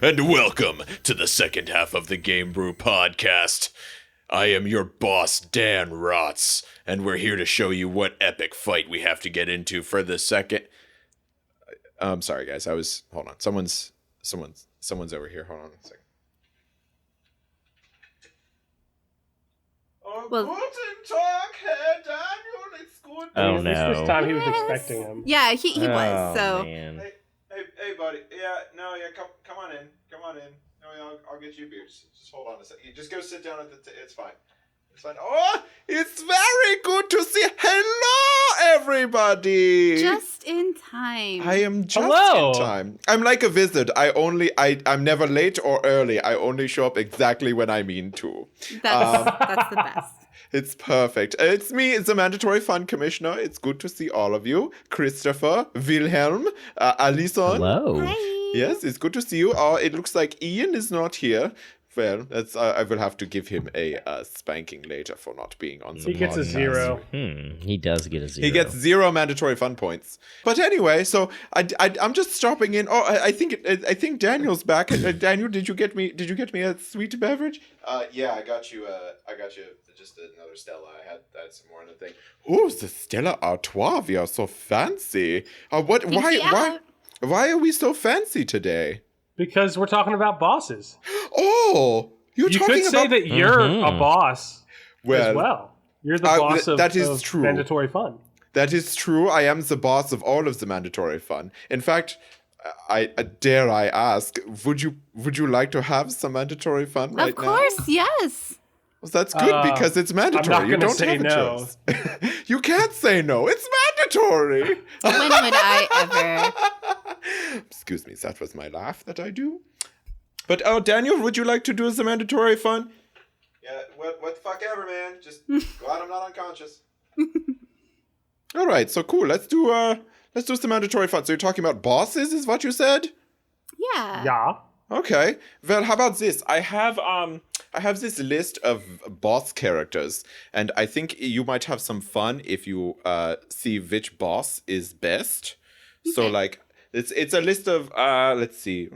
And welcome to the second half of the Game Brew podcast. I am your boss, Dan Rotz, and we're here to show you what epic fight we have to get into for the second. I'm sorry, guys. Hold on. Someone's over here. Hold on a second. Well- Guten Tag, Herr Daniel. It's good. Oh, At least no. this time he was expecting him. Yeah, he was. So Man. Hey, buddy. Come on in. No, I'll get you beers. Just hold on a second. You just go sit down at the. It's fine. It's fine. Oh, it's very good to see. Hello, everybody. just in time. I am just Hello. in time. I'm like a wizard. I'm never late or early. I only show up exactly when I mean to. That's the best. It's perfect. It's me. It's a mandatory fun commissioner. It's good to see all of you. Christopher, Wilhelm, Alison. Hello. Hi. Yes, it's good to see you. It looks like Ian is not here. Well, that's I will have to give him a spanking later for not being on the He gets a podcast. 0. He does get a 0. He gets 0 mandatory fun points. But anyway, so I'm just stopping in. Oh, I think Daniel's back. Daniel, did you get me a sweet beverage? Yeah, I got you just another Stella. I had some more in the thing. Oh, the Stella Artois. We are so fancy. Why are we so fancy today? Because we're talking about bosses. Oh, You could say that you're a boss as well. You're the boss that is of true. mandatory fun. That is true. I am the boss of all of the mandatory fun. In fact, I dare I ask, would you like to have some mandatory fun right now? Of course, yes. Well, that's good because it's mandatory. I'm not You gonna don't say have a no. choice. You can't say no. It's mandatory. When would I ever? Excuse me. That was my laugh that I do. But Daniel, would you like to do some mandatory fun? Yeah. What the fuck ever, man. Just glad I'm not unconscious. All right. So cool. Let's do some mandatory fun. So you're talking about bosses, is what you said? Yeah. Yeah. Okay. Well, how about this? I have this list of boss characters, and I think you might have some fun if you see which boss is best. So like it's a list of let's see,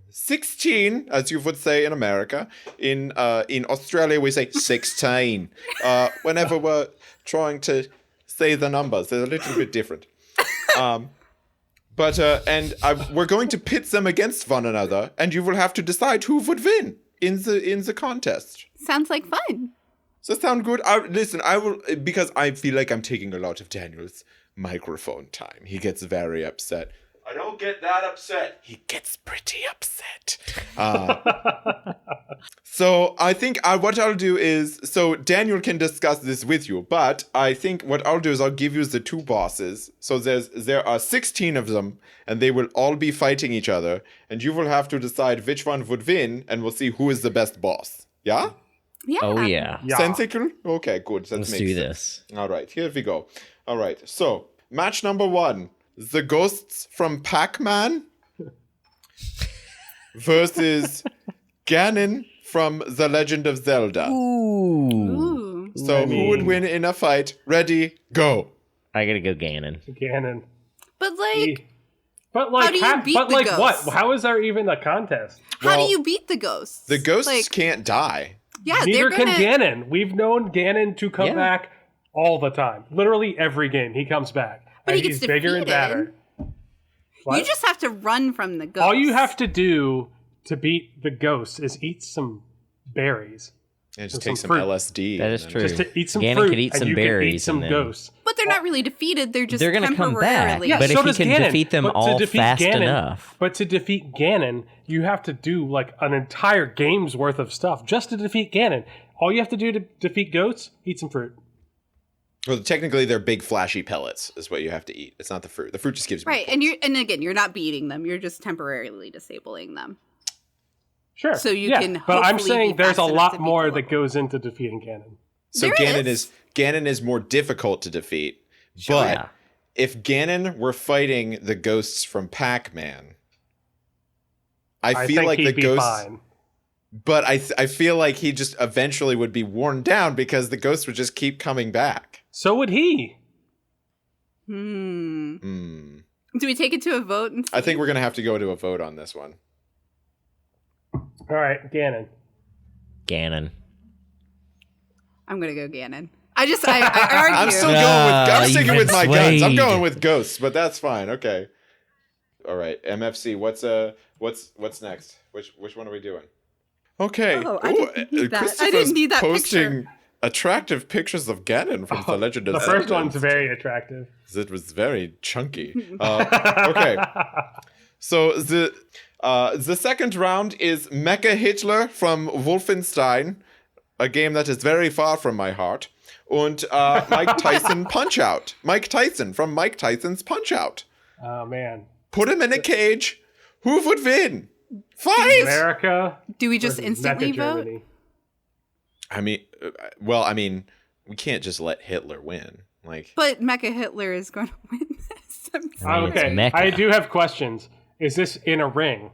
16, as you would say in America. In Australia we say 16. Whenever we're trying to say the numbers, they're a little bit different. We're going to pit them against one another, and you will have to decide who would win in the contest. Sounds like fun. Does that sound good? I will, because I feel like I'm taking a lot of Daniel's microphone time. He gets very upset. I don't get that upset. He gets pretty upset. So I think what I'll do is, so Daniel can discuss this with you, but I think what I'll do is I'll give you the two bosses. So there are 16 of them, and they will all be fighting each other, and you will have to decide which one would win, and we'll see who is the best boss. Yeah? Yeah. Oh, yeah. Yeah. Sensical? Okay, good. That Let's makes do sense. this. All right, here we go. All right, so match number 1. The ghosts from Pac-Man versus Ganon from The Legend of Zelda. Ooh. So who would win in a fight? Ready, go. I gotta go Ganon. Ganon. But like, But like, How do you beat but the like ghosts? what? How is there even a contest? how Well, do you beat the ghosts? The ghosts Like, can't die. yeah, Neither they're gonna. can Ganon. We've known Ganon to come Yeah. back all the time. Literally every game he comes back. But and he gets he's bigger and defeated. badder. What? You just have to run from the ghosts. All you have to do to beat the ghosts is eat some berries. And just Some take some fruit. LSD. That is and true. then- Just to eat some Ganon fruit, could eat and some you can berries eat some and then- ghosts. But they're not really defeated. They're just They're gonna come back. temporarily. Yeah, But so if he does can Ganon. defeat them But to all defeat fast Ganon- enough. But to defeat Ganon, you have to do like an entire game's worth of stuff just to defeat Ganon. All you have to do to defeat ghosts, eat some fruit. Well, technically, they're big, flashy pellets, is what you have to eat. It's not the fruit. The fruit just gives you Right, points. and again, you're not beating them. You're just temporarily disabling them. Sure. So you yeah, can But I'm hopefully saying be there's fast a enough lot to beat more the that level. goes into defeating Ganon. So There Ganon is more difficult to defeat. Sure. But Yeah. if Ganon were fighting the ghosts from Pac-Man, I feel think like he'd the be ghosts. fine. But I feel like he just eventually would be worn down because the ghosts would just keep coming back. So would he. Hmm. Do we take it to a vote? And I think we're gonna have to go to a vote on this one. All right, Ganon. Ganon. I'm gonna go Ganon. I argue. I'm still going with. I'm sticking with my guns. I'm swayed. going with ghosts, but that's fine. Okay. All right, MFC. What's next? Which one are we doing? Okay. Oh, I didn't need that. I didn't need that posting picture. attractive pictures of Ganon from The Legend of The Zelda. first one's very attractive. It was very chunky. Okay. So the second round is Mecha Hitler from Wolfenstein, a game that is very far from my heart, and Mike Tyson Punch-Out. Mike Tyson from Mike Tyson's Punch-Out. Oh, man. Put him in a cage. Who would win? Fight! America. Do we just versus instantly Mecha vote? Germany. I mean, we can't just let Hitler win. Like, But Mecha Hitler is going to win this. I'm I sorry. mean, it's Okay, Mecha. I do have questions. Is this in a ring?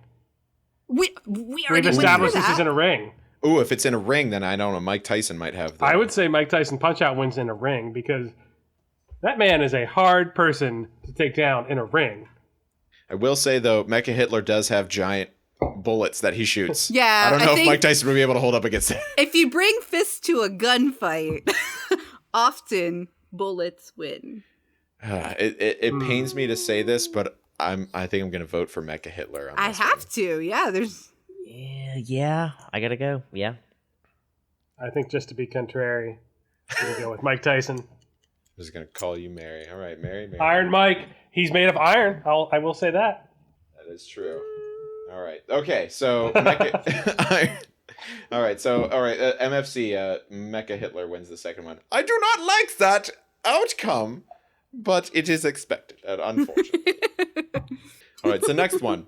We We've already went through established this is in that. a ring. ooh, if it's in a ring, then I don't know. Mike Tyson might have. I would say Mike Tyson Punch-Out wins in a ring because that man is a hard person to take down in a ring. I will say though, Mecha Hitler does have giant bullets that he shoots. Yeah, I don't I know if think- Mike Tyson would be able to hold up against that. If you bring fists to a gunfight, often bullets win. It pains me to say this, but I think I'm going to vote for Mecha Hitler. On I this have one. to. Yeah, there's. Yeah, I gotta go. Yeah. I think just to be contrary, I'm going to go with Mike Tyson. I'm just going to call you Mary. All right, Mary. Iron Mike. He's made of iron. I will say that. That is true. All right. Okay. So Mecha. All right. So MFC. Mecha Hitler wins the second one. I do not like that outcome, but it is expected. Unfortunately. All right. So next one.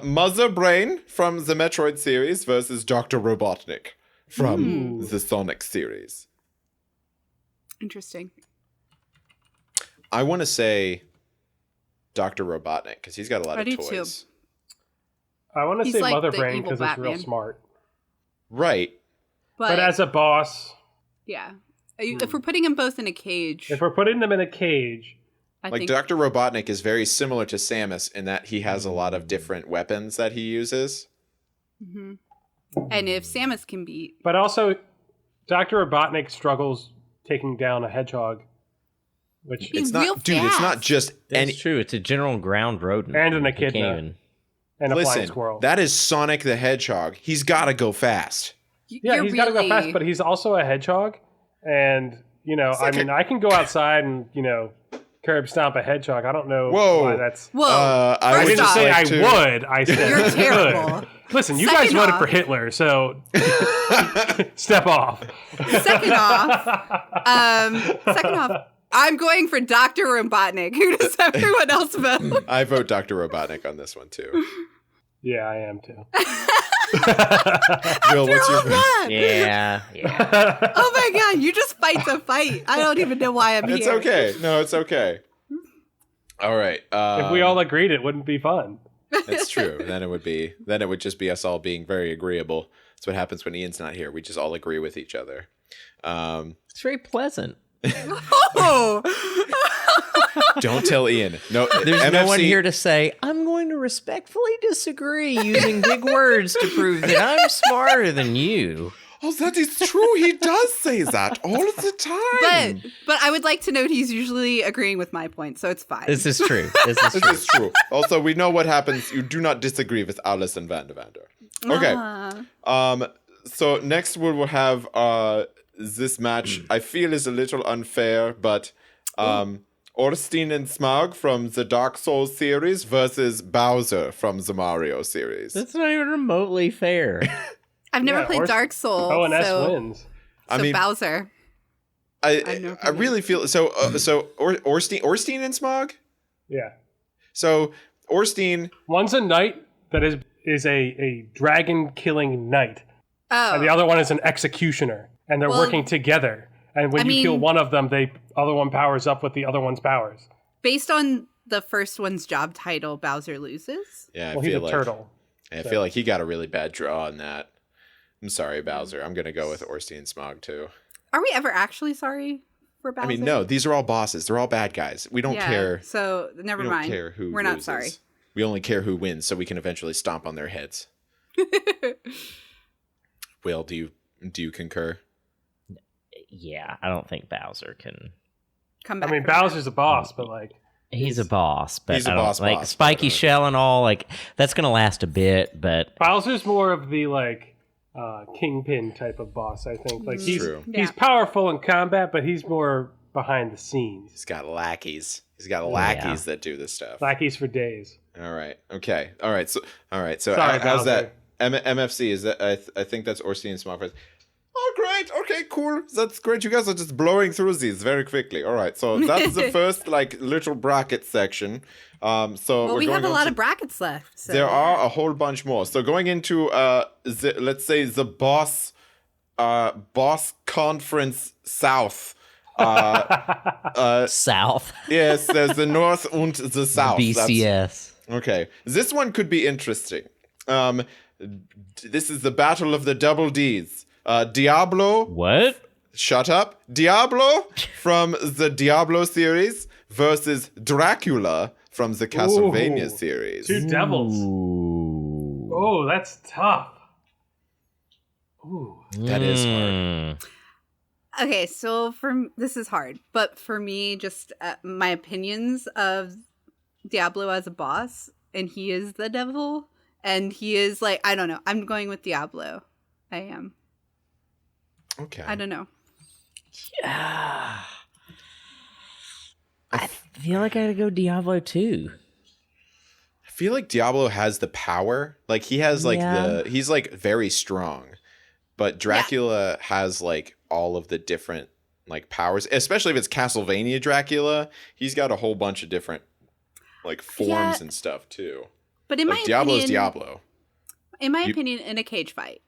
Mother Brain from the Metroid series versus Dr. Robotnik from the Sonic series. Interesting. I want to say Dr. Robotnik because he's got a lot I of do toys. too. I want to He's say like Mother the Brain evil because it's real Batman. smart. Right. But, But as a boss, yeah, if we're putting them both in a cage, if we're putting them in a cage, I Like think Dr. Robotnik is very similar to Samus in that he has a lot of different weapons that he uses. Mhm. And if Samus can beat, but also Dr. Robotnik struggles taking down a hedgehog, which He's It's not, real dude. It's not fast. just That's any. true. It's a general ground rodent. And an You echidna. can't even- and a flying Listen, squirrel. that is Sonic the Hedgehog. He's got to go fast. Yeah, you're he's got to go really- fast, but he's also a hedgehog. And, I can go outside and, curb stomp a hedgehog. I don't know Whoa. why that's... Whoa, I first would I didn't just say like I to- would. I said You're I terrible. would. Listen, you Second guys voted off- for Hitler, so step off. second off, I'm going for Dr. Robotnik. Who does everyone else vote? I vote Dr. Robotnik on this one too. Yeah, I am too. Will, what's your All that. Yeah, yeah. Oh my god, you just fight the fight. I don't even know why I'm here. It's okay. No, it's okay. All right. If we all agreed, it wouldn't be fun. It's true. Then it would just be us all being very agreeable. That's what happens when Ian's not here. We just all agree with each other. It's very pleasant. Oh, Don't tell Ian. No, There's no one MFC here to say, I'm going to respectfully disagree using big words to prove that I'm smarter than you. Oh, that is true. He does say that all the time. but I would like to note he's usually agreeing with my point, so it's fine. This is true. This is This true. is true. Also, we know what happens. You do not disagree with Alison Van der Vander. Okay. So next we will have this match. I feel is a little unfair, but Orstein and Smaug from the Dark Souls series versus Bowser from the Mario series. That's not even remotely fair. I've never Yeah, played Dark Souls. ONS so, wins. I mean, Bowser. I really feel so. Orstein and Smaug. Yeah. So Orstein. One's a knight that is a dragon killing knight, Oh, and the other one is an executioner, and they're Well, working together. And when I you kill mean- one of them, the other one powers up with the other one's powers. based on the first one's job title, Bowser loses. Yeah, Well, I he's feel a like turtle. I feel like he got a really bad draw on that. I'm sorry, Bowser. I'm gonna go with Orstein and Smaug too. Are we ever actually sorry for Bowser? I mean, no, these are all bosses. They're all bad guys. We don't care. So never We don't mind. care who We're not loses. sorry. We only care who wins, so we can eventually stomp on their heads. Will, do you concur? yeah, I don't think Bowser can. Come I back. mean, from that. Bowser's a boss, but like He's a boss, but He's a I don't, boss, like boss, Spiky but, Shell and all. Like that's gonna last a bit, but Bowser's more of the like kingpin type of boss. I think like he's True. he's powerful in combat, but he's more behind the scenes. He's got lackeys. He's got lackeys that do this stuff. Lackeys for days. All right. Okay. All right. So Sorry, how's Bowser. that? MFC is that? I think that's Orstein Smallface. Oh, great. Okay, cool. That's great. You guys are just blowing through these very quickly. All right. So that's the first like little bracket section. So Well, we're we going have a on lot to- of brackets left. So. There are a whole bunch more. So going into let's say the boss conference south. South Yes, there's the north and the south. BCS. Okay, this one could be interesting. This is the battle of the double Ds. Diablo. What? Shut up. Diablo from the Diablo series versus Dracula from the Castlevania Ooh. series. Two devils. Ooh. Oh, that's tough. Ooh. That is hard. Okay, so this is hard, but for me, just my opinions of Diablo as a boss, and he is the devil, and he is like, I don't know. I'm going with Diablo. I am. Okay. I don't know. Yeah. I feel like I gotta go Diablo 2. I feel like Diablo has the power. Like he has like Yeah. he's like very strong. But Dracula has like all of the different like powers, especially if it's Castlevania Dracula. He's got a whole bunch of different like forms and stuff too. But in Like my Diablo's opinion, Diablo. in my opinion, in a cage fight,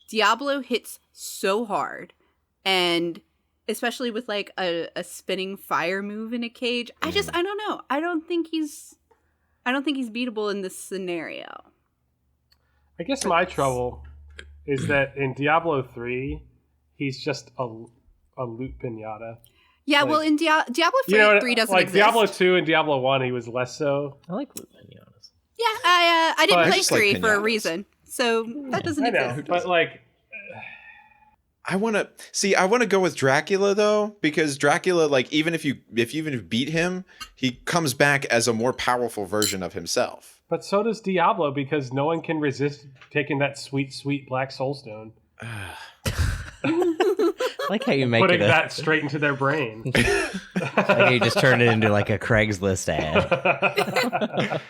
Diablo hits so hard, and especially with like a spinning fire move in a cage, I don't know. I don't think he's beatable in this scenario. I guess my trouble is that in Diablo 3, he's just a loot pinata. Yeah, Like- well, in Diablo 3, You know, 3 doesn't like exist. Diablo 2 and Diablo 1, he was less so. I like loot pinatas. Yeah, I But- didn't I play just like 3 for a pinatas. reason, so that doesn't I know, exist. but like, I want to go with Dracula though, because Dracula, like even if you beat him, he comes back as a more powerful version of himself. but so does Diablo because no one can resist taking that sweet, sweet black soulstone, I like how you make putting it that straight into their brain. like you just turn it into like a Craigslist ad.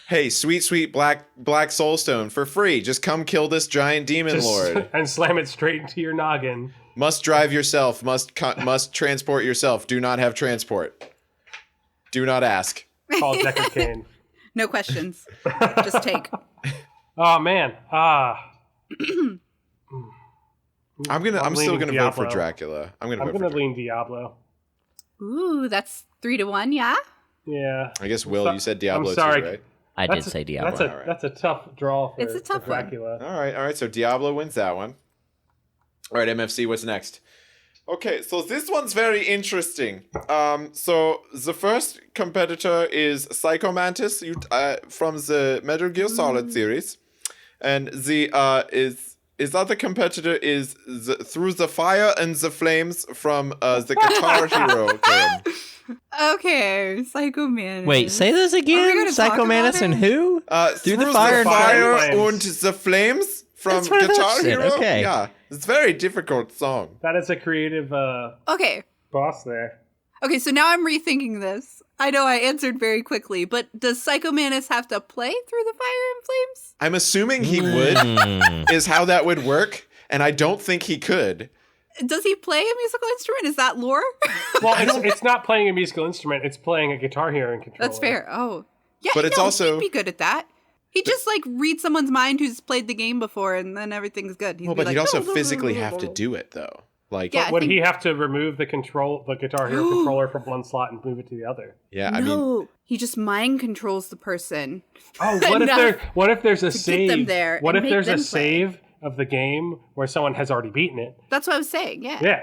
Hey, sweet black soulstone for free. Just come kill this giant demon lord. and slam it straight into your noggin. Must drive yourself. Must transport yourself. Do not have transport. Do not ask. Called Deckard Cain. No questions, just take. Oh man, I'm still leaning gonna vote for Diablo. Dracula. I'm I'm gonna gonna lean Diablo. Ooh, that's 3-1, yeah? Yeah, I guess Will, you said Diablo I'm sorry. too, right? I That's did say Diablo. That's a tough draw. For, It's a tough for one. Dracula. All right. So Diablo wins that one. All right, MFC, what's next? Okay, so this one's very interesting. So the first competitor is Psycho Mantis from the Metal Gear Solid series, and the other competitor is Through the Fire and the Flames from the Guitar Hero game. Okay, Psycho Man. Wait, say those Are we again. gonna talk Psycho about Mantis it? and who? Through the Fire and and the Flames from That's what I thought Guitar you said, Hero. okay. Yeah, it's a very difficult song. That is a creative Okay, boss there. okay, so now I'm rethinking this. I know I answered very quickly, but does Psycho Mantis have to play Through the Fire and Flames? I'm assuming he would, Mm. is how that would work, and I don't think he could. Does he play a musical instrument? Is that lore? Well, it's not playing a musical instrument; it's playing a Guitar Hero controller. That's fair. Oh, yeah. But it's no, also- he'd be good at that. He just like read someone's mind who's played the game before, and then everything's good. He'd Well, be but like, he'd also "No, no, no, physically no, no, have to no." do it, though. Like, Yeah. I Would think- he have to remove the Guitar Hero controller from one slot and move it to the other? yeah, I mean, No, he just mind controls the person. Oh, Enough what if there's a to get save? them there What and if make there's a them play. save of the game where someone has already beaten it? That's what I was saying. Yeah. Yeah.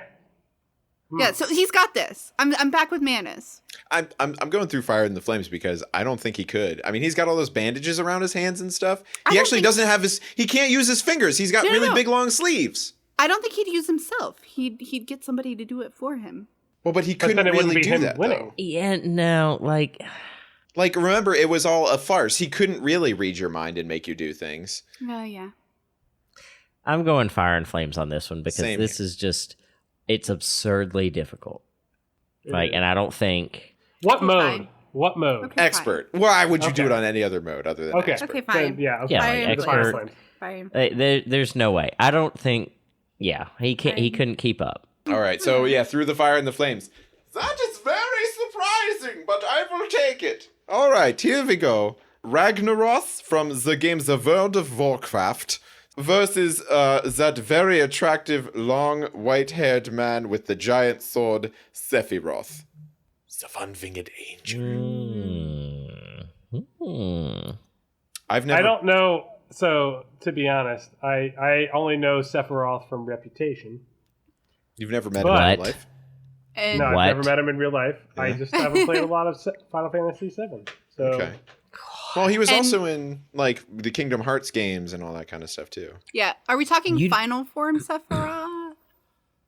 Yeah, so he's got this. I'm back with Manus. I'm going through Fire and the Flames because I don't think he could. I mean, he's got all those bandages around his hands and stuff. I He don't actually think- doesn't have he can't use his fingers. He's got No, really no. big, long sleeves. I don't think he'd use himself. He'd get somebody to do it for him. Well, but he But couldn't then it wouldn't really be do him that, winning. though. Yeah, no, like Like, remember, it was all a farce. He couldn't really read your mind and make you do things. Oh, yeah. I'm going Fire and Flames on this one because Same this is just it's absurdly difficult. Like, and I don't think What Okay, mode? fine. What mode? Okay. Expert. Why would you do Okay. it on any other mode other than Okay. expert? Okay, fine. Then, yeah. Okay. Yeah, like Let's expert. Fire and Flames. Fine. there's no way. I don't think. Yeah, he can't. He couldn't keep up. All right, so yeah, through the fire and the flames. That is very surprising, but I will take it. All right, here we go. Ragnaros from the game The World of Warcraft versus that very attractive, long, white-haired man with the giant sword, Sephiroth. The one-winged angel. I've never. I don't know. So, to be honest, I only know Sephiroth from reputation. You've never met him in real What? life? And No, What? I've never met him in real life. I Yeah. just haven't played a lot of Final Fantasy VII. So, Okay. Well, he was And- also in like the Kingdom Hearts games and all that kind of stuff too. yeah, are we talking You- final form Sephiroth?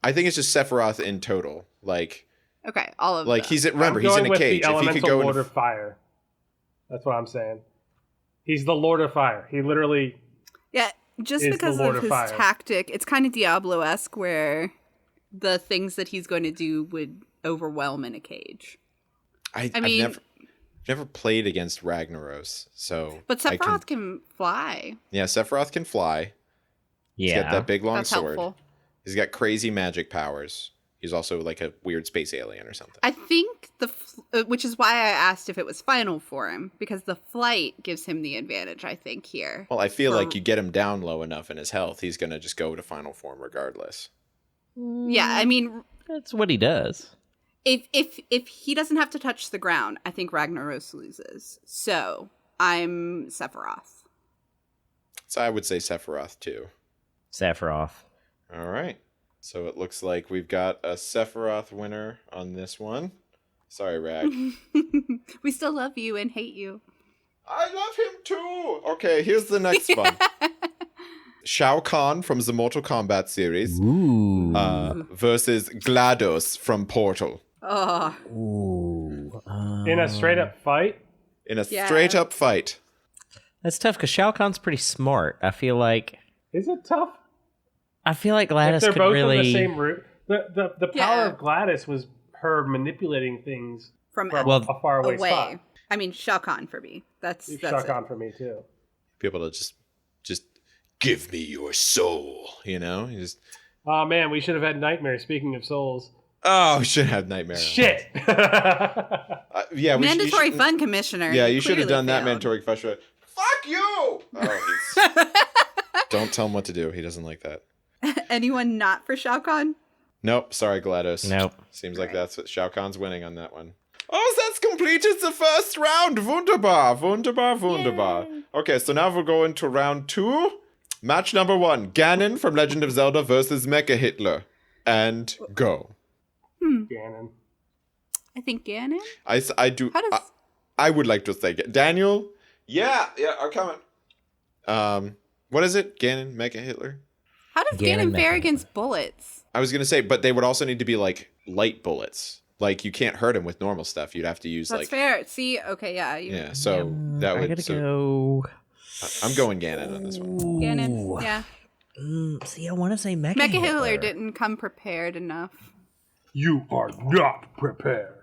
I think it's just Sephiroth in total. Like Okay, all of like them. he's I'm remember he's going in a with cage. the If he could elemental go Lord in of Fire. That's what I'm saying. He's the Lord of Fire. He literally. Yeah, just is the because Lord of of his Fire. tactic, it's kind of Diablo-esque where the things that he's going to do would overwhelm in a cage. I've mean- never played against Ragnaros, so But I Sephiroth can fly. yeah, Sephiroth can fly. He's got Yeah, that big long That's sword. helpful. He's got crazy magic powers. He's also like a weird space alien or something. I think which is why I asked if it was final for him, because the flight gives him the advantage, I think, here. Well, I feel For- like you get him down low enough in his health, he's gonna just go to final form regardless. Yeah, I mean, that's what he does. if he doesn't have to touch the ground, I think Ragnaros loses. So I'm Sephiroth. So I would say Sephiroth too. Sephiroth. All right. So it looks like we've got a Sephiroth winner on this one. Sorry, Rag. We still love you and hate you. I love him too. Okay, here's the next one. Shao Kahn from the Mortal Kombat series Ooh. versus GLaDOS from Portal Oh, Ooh. In a straight up fight? in a Yeah. straight up fight. That's tough because Shao Kahn's pretty smart. I feel like Is it tough? Gladys If they're could both really. in the same route. The power Yeah. of Gladys was her manipulating things from from Well, a faraway away. spot. I mean, Shao Kahn for me. That's Shock it. on for me too. Be able to just give me your soul, you know? You just Oh man, we should have had Nightmare. Speaking of souls, oh, we should have Nightmare. shit. Yeah, you Mandatory should- fun commissioner. Yeah, you should have clearly done that failed. mandatory question. Fuck you! Oh, he's, don't tell him what to do. He doesn't like that. Anyone not for Shao Kahn? Nope, sorry, GLaDOS. Nope. Seems like that's what Shao Kahn's winning on that one. Oh, that's completed the first round. Wunderbar, wunderbar, wunderbar. Okay, so now we'll go into round 2. Match number 1. Ganon from Legend of Zelda versus Mecha Hitler. And go. Ganon. I think Ganon. I do. How does I would like to say Daniel. Yeah, I'm coming. What is it? Ganon, Mecha Hitler? how does Ganon Ganon fare Mecha. against bullets? I was gonna say, but they would also need to be like light bullets. Like you can't hurt him with normal stuff. You'd have to use That's like fair. See, okay, yeah, yeah. So that I would. gotta So go. I'm going Ganon on this one. Ganon. Yeah, See, I want to say Mecha, Mecha Hitler didn't come prepared enough. You are not prepared.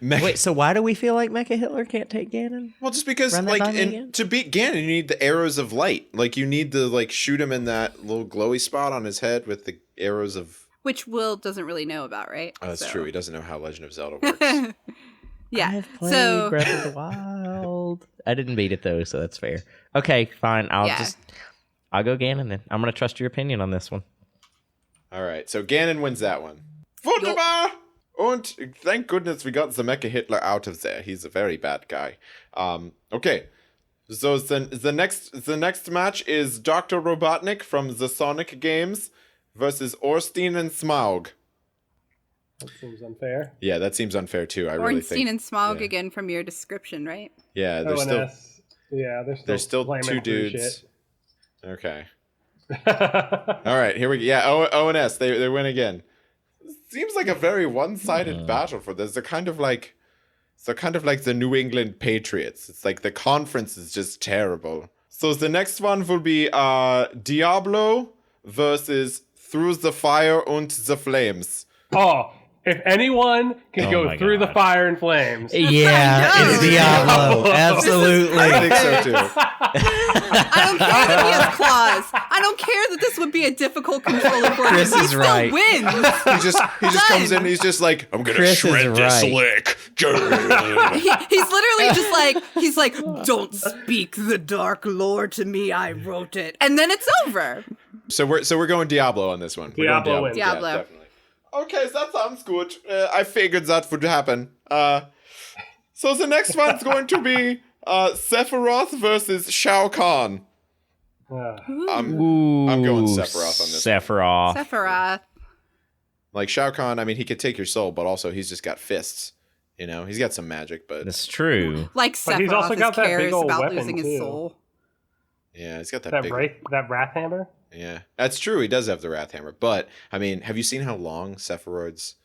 Wait, so why do we feel like Mecha Hitler can't take Ganon? Well, just because Run that like by me again? to beat Ganon, you need the arrows of light. Like you need to like shoot him in that little glowy spot on his head with the arrows of. Which Will doesn't really know about, right? Oh, that's So- true. He doesn't know how Legend of Zelda works. Yeah. I've played So Breath of the Wild. I didn't beat it though, so that's fair. Okay, fine. I'll go Ganon then. I'm gonna trust your opinion on this one. All right, so Ganon wins that one. Wunderbar! And thank goodness we got the Mecha Hitler out of there. He's a very bad guy. Okay. So the next match is Dr. Robotnik from the Sonic games versus Ornstein and Smaug. That seems unfair. Yeah, that seems unfair too. I really Ornstein think. and Smaug yeah. again from your description, right? Yeah, there's still ONS. Yeah, they're still there's still blaming two through dudes. shit. Okay. All right, here we go. Yeah, O and S, they win again. Seems like a very one-sided battle for this. They're kind of like the New England Patriots. It's like the conference is just terrible. So the next one will be Diablo versus Through the Fire und the Flames. Oh, if anyone can go through the fire and flames. Yeah, it's Diablo. Absolutely. I think so too. I don't care that he has claws. I don't care that this would be a difficult controller for him. Chris is right. He still wins. He just comes in and he's just like, I'm gonna Chris shred is this right. lick. He's literally just like, he's like, don't speak the Dark Lord to me, I wrote it. And then it's over. So we're going Diablo on this one. We're going Diablo wins. Diablo. Yeah, definitely. Okay, so that sounds good. I figured that would happen. So the next one's going to be Sephiroth versus Shao Kahn. I'm going Sephiroth on this. Sephiroth. Like Shao Kahn, I mean, he could take your soul, but also he's just got fists. You know, he's got some magic, but That's true. Like But he's also Sephiroth got that big cares old about weapon, losing his too. soul. yeah, he's got that, That big. that wrath hammer. Yeah, that's true. He does have the Wrath Hammer, but I mean, have you seen how long Sephiroth's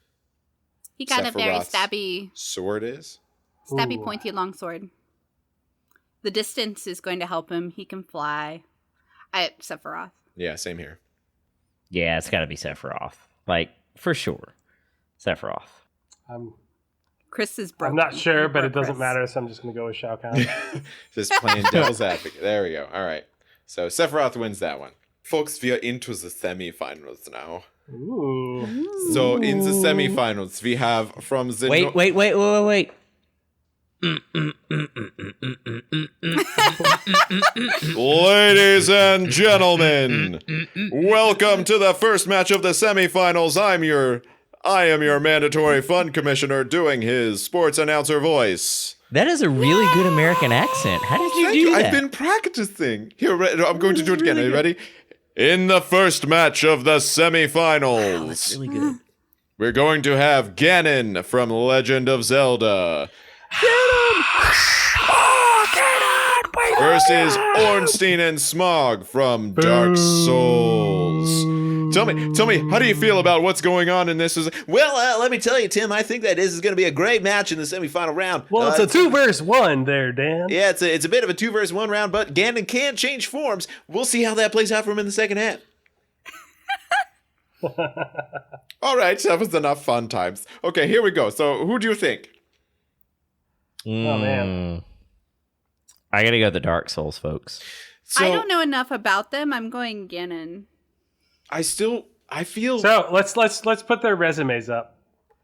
He got a very Sephiroth's stabby, sword is? Ooh. pointy, long sword. The distance is going to help him. He can fly. Sephiroth. Yeah, same here. Yeah, it's got to be Sephiroth. Like, for sure. Sephiroth. Chris is broken. I'm not sure, You but it broke doesn't Chris. matter, so I'm just going to go with Shao Kahn. Just playing devil's advocate. There we go. All right. So Sephiroth wins that one. Folks, we are into the semifinals now. Ooh. So in the semifinals, we have from the Wait. Ladies and gentlemen, welcome to the first match of the semifinals. I am your mandatory fun commissioner doing his sports announcer voice. That is a really good American accent. How did you Thank do you. that? I've been practicing. Here, I'm going to do it again. Are you ready? In the first match of the semifinals, That's really good. we're going to have Ganon from Legend of Zelda. Versus Ornstein and Smog from Dark Souls. Tell me, how do you feel about what's going on in this? Well, let me tell you, Tim, I think that this is going to be a great match in the semifinal round. Well, it's a 2 versus 1 there, Dan. Yeah, it's a bit of a 2 versus 1 round, but Ganon can change forms. We'll see how that plays out for him in the second half. All right, that was enough fun times. Okay, here we go. So, who do you think? Oh, man. I gotta go the Dark Souls, folks. So, I don't know enough about them. I'm going Ganon. I feel. So let's put their resumes up.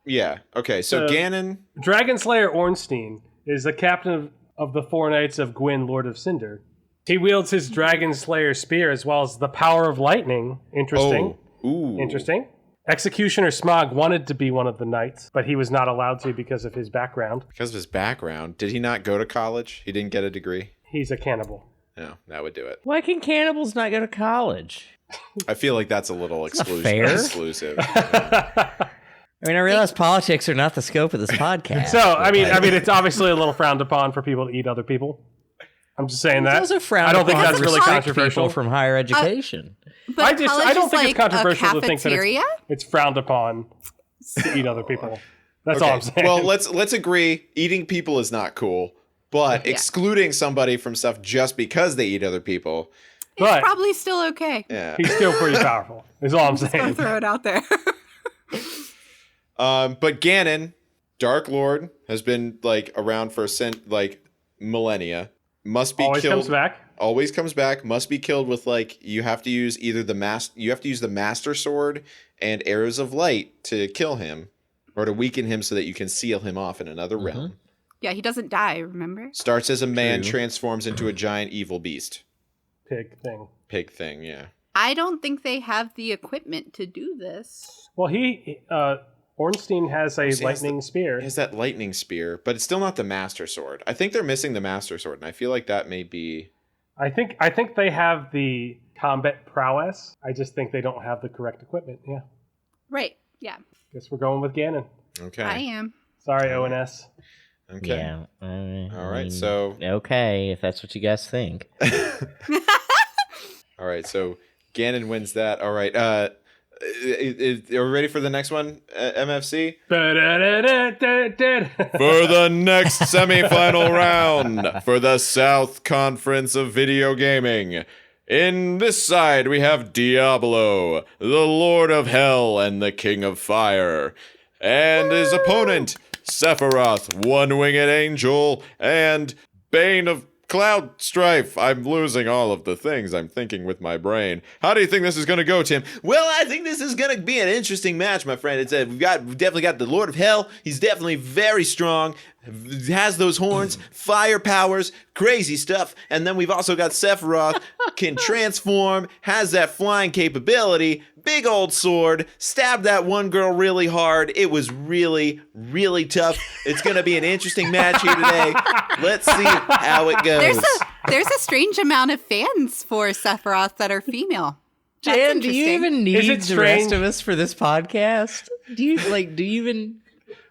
Yeah. Okay. So Ganon. Dragon Slayer Ornstein is the captain of the 4 Knights of Gwyn, Lord of Cinder. He wields his Dragon Slayer spear as well as the power of lightning. Interesting. Oh. Ooh. Interesting. Executioner Smog wanted to be one of the knights, but he was not allowed to because of his background. Because of his background, did he not go to college? He didn't get a degree. He's a cannibal. No, that would do it. Why can cannibals not go to college? I feel like that's a little fair. exclusive. I mean, I realize politics are not the scope of this podcast. So, I mean, it's obviously a little frowned upon for people to eat other people. I'm just saying that. It's also frowned I don't think upon that's to really restrict controversial. people from higher education. But I college don't is think like it's controversial a to think that cafeteria? it's frowned upon to eat other people. That's all I'm saying. Well, let's agree. Eating people is not cool, but excluding somebody from stuff just because they eat other people. But It's probably still okay. Yeah. he's still pretty powerful. Is all I'm Gonna saying. throw it out there. But Ganon, Dark Lord, has been like around for millennia. Must be Always killed. comes back. Always comes back. Must be killed with you have to use either you have to use the Master Sword and Arrows of Light to kill him, or to weaken him so that you can seal him off in another realm. Yeah, he doesn't die, remember? Starts as a man, True. transforms into a giant evil beast. Pig thing. Pig thing, yeah. I don't think they have the equipment to do this. Well, Ornstein has a he has lightning spear. He has that lightning spear, but it's still not the Master Sword. I think they're missing the Master Sword, and I feel like that may be... I think they have the combat prowess. I just think they don't have the correct equipment. Yeah. Right, yeah. Guess we're going with Ganon. Okay. I am. Sorry, ONS. Okay. Yeah. All right, so... Okay, if that's what you guys think. All right, so Ganon wins that. All right. Are we ready for the next one, MFC? For the next semifinal round for the South Conference of Video Gaming. In this side, we have Diablo, the Lord of Hell and the King of Fire. And his opponent, Sephiroth, One-Winged Angel, and Bane of Cloud Strife. I'm losing all of the things I'm thinking with my brain. How do you think this is going to go, Tim? Well, I think this is going to be an interesting match, my friend. We've definitely got the Lord of Hell. He's definitely very strong. Has those horns, fire powers, crazy stuff. And then we've also got Sephiroth, can transform, has that flying capability, big old sword, stabbed that one girl really hard. It was really, really tough. It's going to be an interesting match here today. Let's see how it goes. There's a strange amount of fans for Sephiroth that are female. That's Jan, do you interesting. even need the strange? rest of us for this podcast? Do you even?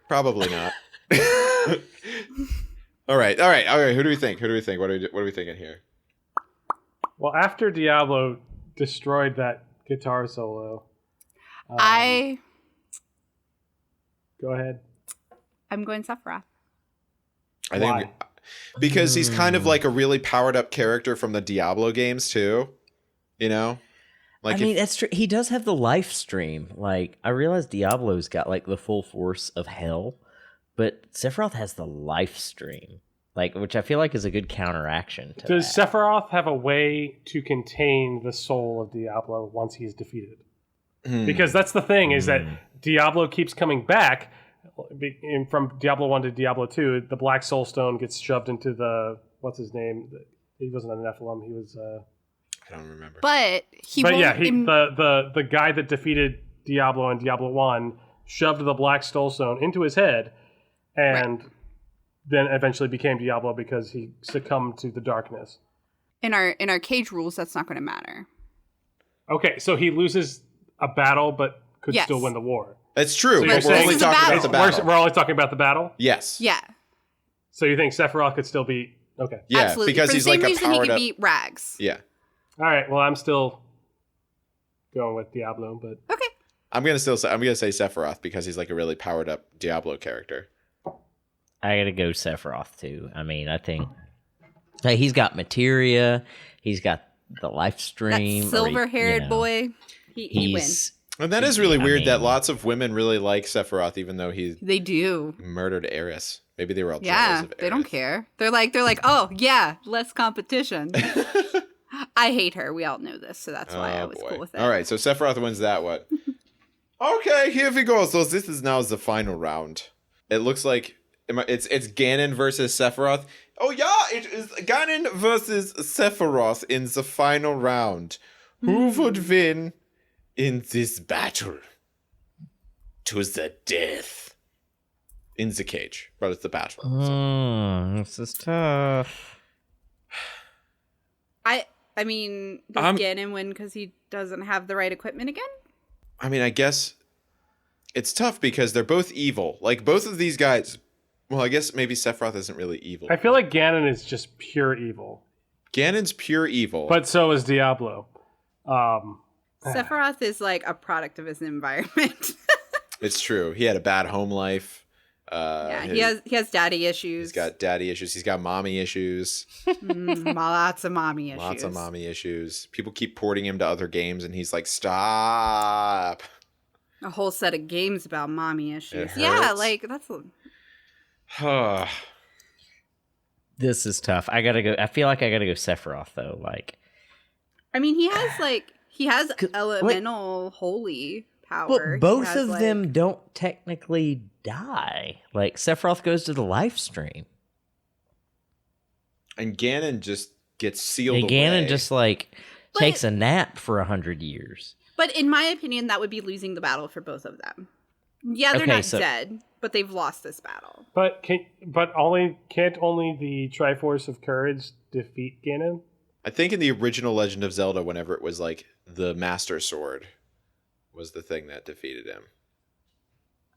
Probably not. All right. Who do we think? What are we thinking here? Well, after Diablo destroyed that guitar solo, go ahead. I'm going Sephiroth. I think Why? because he's kind of like a really powered up character from the Diablo games too. You know? Like I mean, that's true. He does have the life stream. Like, I realize Diablo's got like the full force of hell, but Sephiroth has the life stream, like, which I feel like is a good counteraction to Does that. Sephiroth have a way to contain the soul of Diablo once he's defeated? Because that's the thing, is that Diablo keeps coming back. From Diablo 1 to Diablo 2, the Black Soul Stone gets shoved into the... What's his name? He wasn't a Nephilim. He was... I don't remember. But the guy that defeated Diablo in Diablo 1 shoved the Black Soul Stone into his head and then eventually became Diablo because he succumbed to the darkness. in our cage rules, that's not going to matter. Okay, so he loses a battle but could Yes. still win the war. It's true, So but you're we're saying only this is a talking about the battle. battle. We're only talking about the battle? Yes. Yeah, So you think Sephiroth could still beat... Okay. Yeah, absolutely. because For he's the same like a reason he powered could up. beat Rags. Yeah. All right, well, I'm still going with Diablo, but... Okay. I'm gonna say Sephiroth because he's like a really powered up Diablo character. I gotta go Sephiroth too. I mean, I think like, he's got materia. He's got the life stream. That silver-haired boy, he wins. And that is really weird that mean- lots of women really like Sephiroth, even though he They do. murdered Aerith. Maybe they were all jealous Yeah, of Aerith. they don't care. They're like, oh yeah, less competition. I hate her. We all know this, so that's why I was cool with it. All right, so Sephiroth wins that one. Okay, here we go. So this is now the final round. It looks like it's Ganon versus Sephiroth. Oh yeah, it is Ganon versus Sephiroth in the final round. Who would win in this battle? To the death. In the cage, but it's the battle. This is tough. I mean, does Ganon win because he doesn't have the right equipment again? I mean, I guess it's tough because they're both evil. Like, both of these guys... Well, I guess maybe Sephiroth isn't really evil. I feel like Ganon is just pure evil. Ganon's pure evil. But so is Diablo. Sephiroth is like a product of his environment. It's true. He had a bad home life. Yeah, he has daddy issues. He's got daddy issues. He's got mommy issues. Lots of mommy issues. Lots of mommy issues. People keep porting him to other games, and he's like, stop. A whole set of games about mommy issues. It Yeah, hurts. like that's. This is tough. I feel like I gotta go Sephiroth though. Like, I mean, he has elemental holy power. but both He has, of them don't technically die. Like, Sephiroth goes to the life stream. And Ganon just gets sealed And away. Ganon just like takes a nap for 100 years. But in my opinion, that would be losing the battle for both of them. Yeah, they're Okay, not so- dead, but they've lost this battle. But can't only the Triforce of Courage defeat Ganon? I think in the original Legend of Zelda, whenever it was like the Master Sword was the thing that defeated him.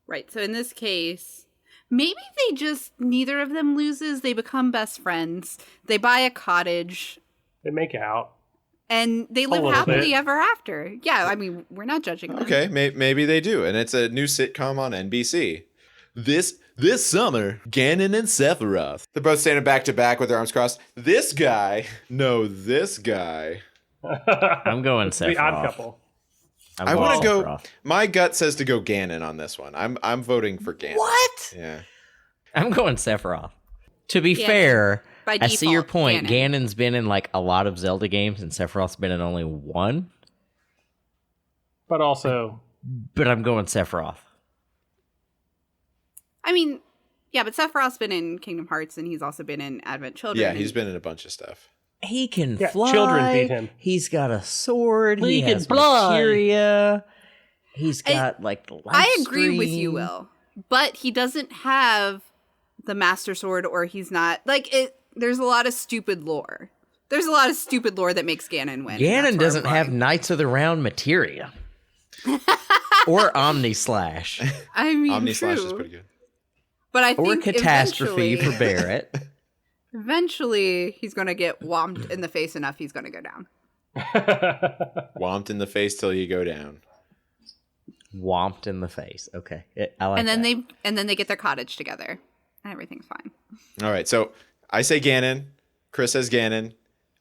Right. So in this case, maybe they just neither of them loses. They become best friends. They buy a cottage. They make out. and they live little happily bit. ever after. Yeah, I mean, we're not judging them. Okay, maybe they do, and it's a new sitcom on NBC. This summer, Ganon and Sephiroth. They're both standing back to back with their arms crossed. This guy. I'm going Sephiroth. The Odd Couple. I'm I going want to go. Sephiroth. My gut says to go Ganon on this one. I'm voting for Ganon. What? Yeah. I'm going Sephiroth. To be Ganon. fair, By I see your default, point. Ganon. Ganon's been in like a lot of Zelda games, and Sephiroth's been in only one. But also, But I'm going Sephiroth. I mean, yeah, but Sephiroth's been in Kingdom Hearts, and he's also been in Advent Children. Yeah, and- he's been in a bunch of stuff. He can Yeah, fly. children beat him. He's got a sword. He can has fly. materia. He's got like the life I agree with you, stream. Will, but he doesn't have the Master Sword, or he's not like it. There's a lot of stupid lore. There's a lot of stupid lore that makes Ganon win. and that's Ganon where doesn't I'm have going. Knights of the Round materia. Or Omni Slash. I mean, Omni true. Slash is pretty good. But I Or think Catastrophe eventually, for Barrett. eventually he's going to get whomped in the face enough. He's going to go down. Womped in the face till you go down. Whomped in the face. Okay. I like And then that. they get their cottage together, and everything's fine. All right, so I say Ganon. Chris says Ganon.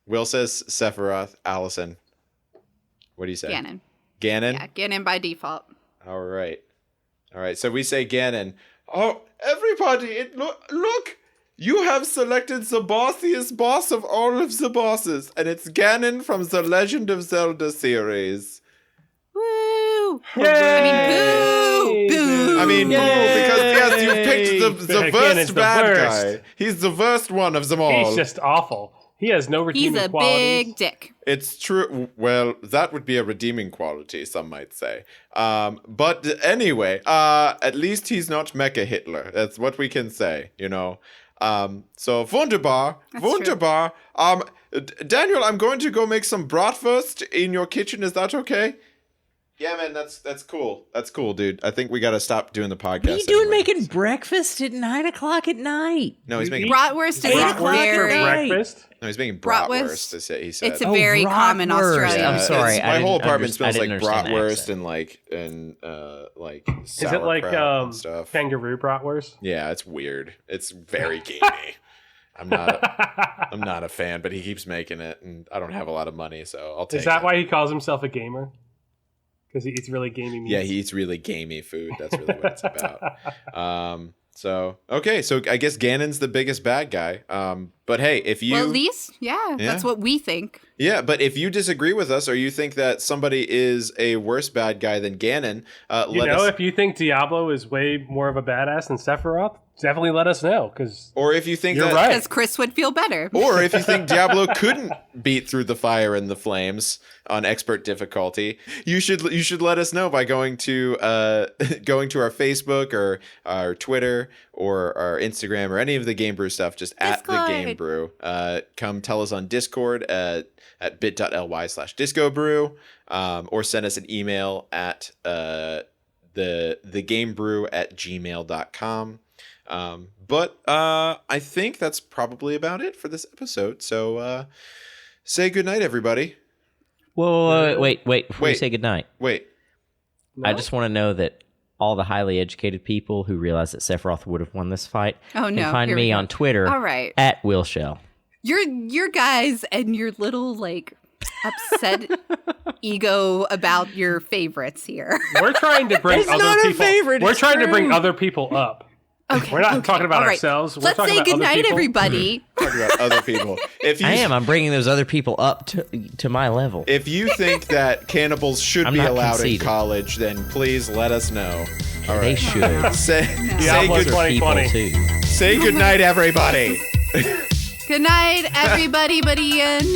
Will says Sephiroth. Allison, what do you say? Ganon. Ganon? Yeah, Ganon by default. All right. So we say Ganon. Oh, everybody, look! You have selected the bossiest boss of all of the bosses, and it's Ganon from the Legend of Zelda series. Woo! Yay! Boo! I mean, because yes, you picked the Ganon's worst the bad worst. guy. He's the worst one of them all. He's just awful. He has no redeeming He's a qualities. big dick. It's true. Well, that would be a redeeming quality, some might say. But anyway, at least he's not Mecha Hitler. That's what we can say, you know. So wunderbar, That's wunderbar. Daniel, I'm going to go make some bratwurst in your kitchen. Is that okay? Yeah, man, that's cool. That's cool, dude. I think we got to stop doing the podcast. What are you doing anyway. making breakfast at 9 o'clock at night? No, he's making. Bratwurst is Eight a o'clock very. for Breakfast? No, he's making Bratwurst? bratwurst. He said. It's a very common bratwurst. Australian. I'm sorry, My I whole didn't apartment I smells like didn't understand the bratwurst accent. and like Is it like sauerkraut and stuff. kangaroo bratwurst? Yeah, it's weird. It's very gamey. I'm not a fan, but he keeps making it, and I don't have a lot of money, so I'll take it. Is that why he calls himself a gamer? Because he eats really gaming meat? Yeah, he eats really gamey food. That's really what it's about. So I guess Ganon's the biggest bad guy. But hey, if you Well, at least, yeah, that's what we think. yeah, but if you disagree with us or you think that somebody is a worse bad guy than Ganon, let us. if you think Diablo is way more of a badass than Sephiroth, definitely let us know. Because Or if you think you're that right. Because Chris would feel better. Or if you think Diablo couldn't beat through the fire and the flames on expert difficulty, you should let us know by going to our Facebook or our Twitter or our Instagram or any of the Game Brew stuff. Just at the Game Brew. Come tell us on Discord at bit.ly/discobrew, or send us an email at thegamebrew@gmail.com. But I think that's probably about it for this episode. So say goodnight, everybody. Whoa, wait. Before Wait. you say goodnight, Wait. I just want to know that all the highly educated people who realize that Sephiroth would have won this fight Oh, no. can find Here we me go. on Twitter All right. at WillShell. Your guys and your little, like, upset ego about your favorites here. We're trying to bring It's other not a people. favorite, We're it's trying to bring true. other people up. Okay. We're not talking about all right. ourselves. We're Let's talking say about other goodnight, people. everybody. Talk about other people. If you I am. I'm bringing those other people up to my level. If you think that cannibals should I'm be not allowed conceited. in college, then please let us know. All They right. should. Say Diablo good, 2020. People too. say goodnight, everybody. Good night, everybody but Ian.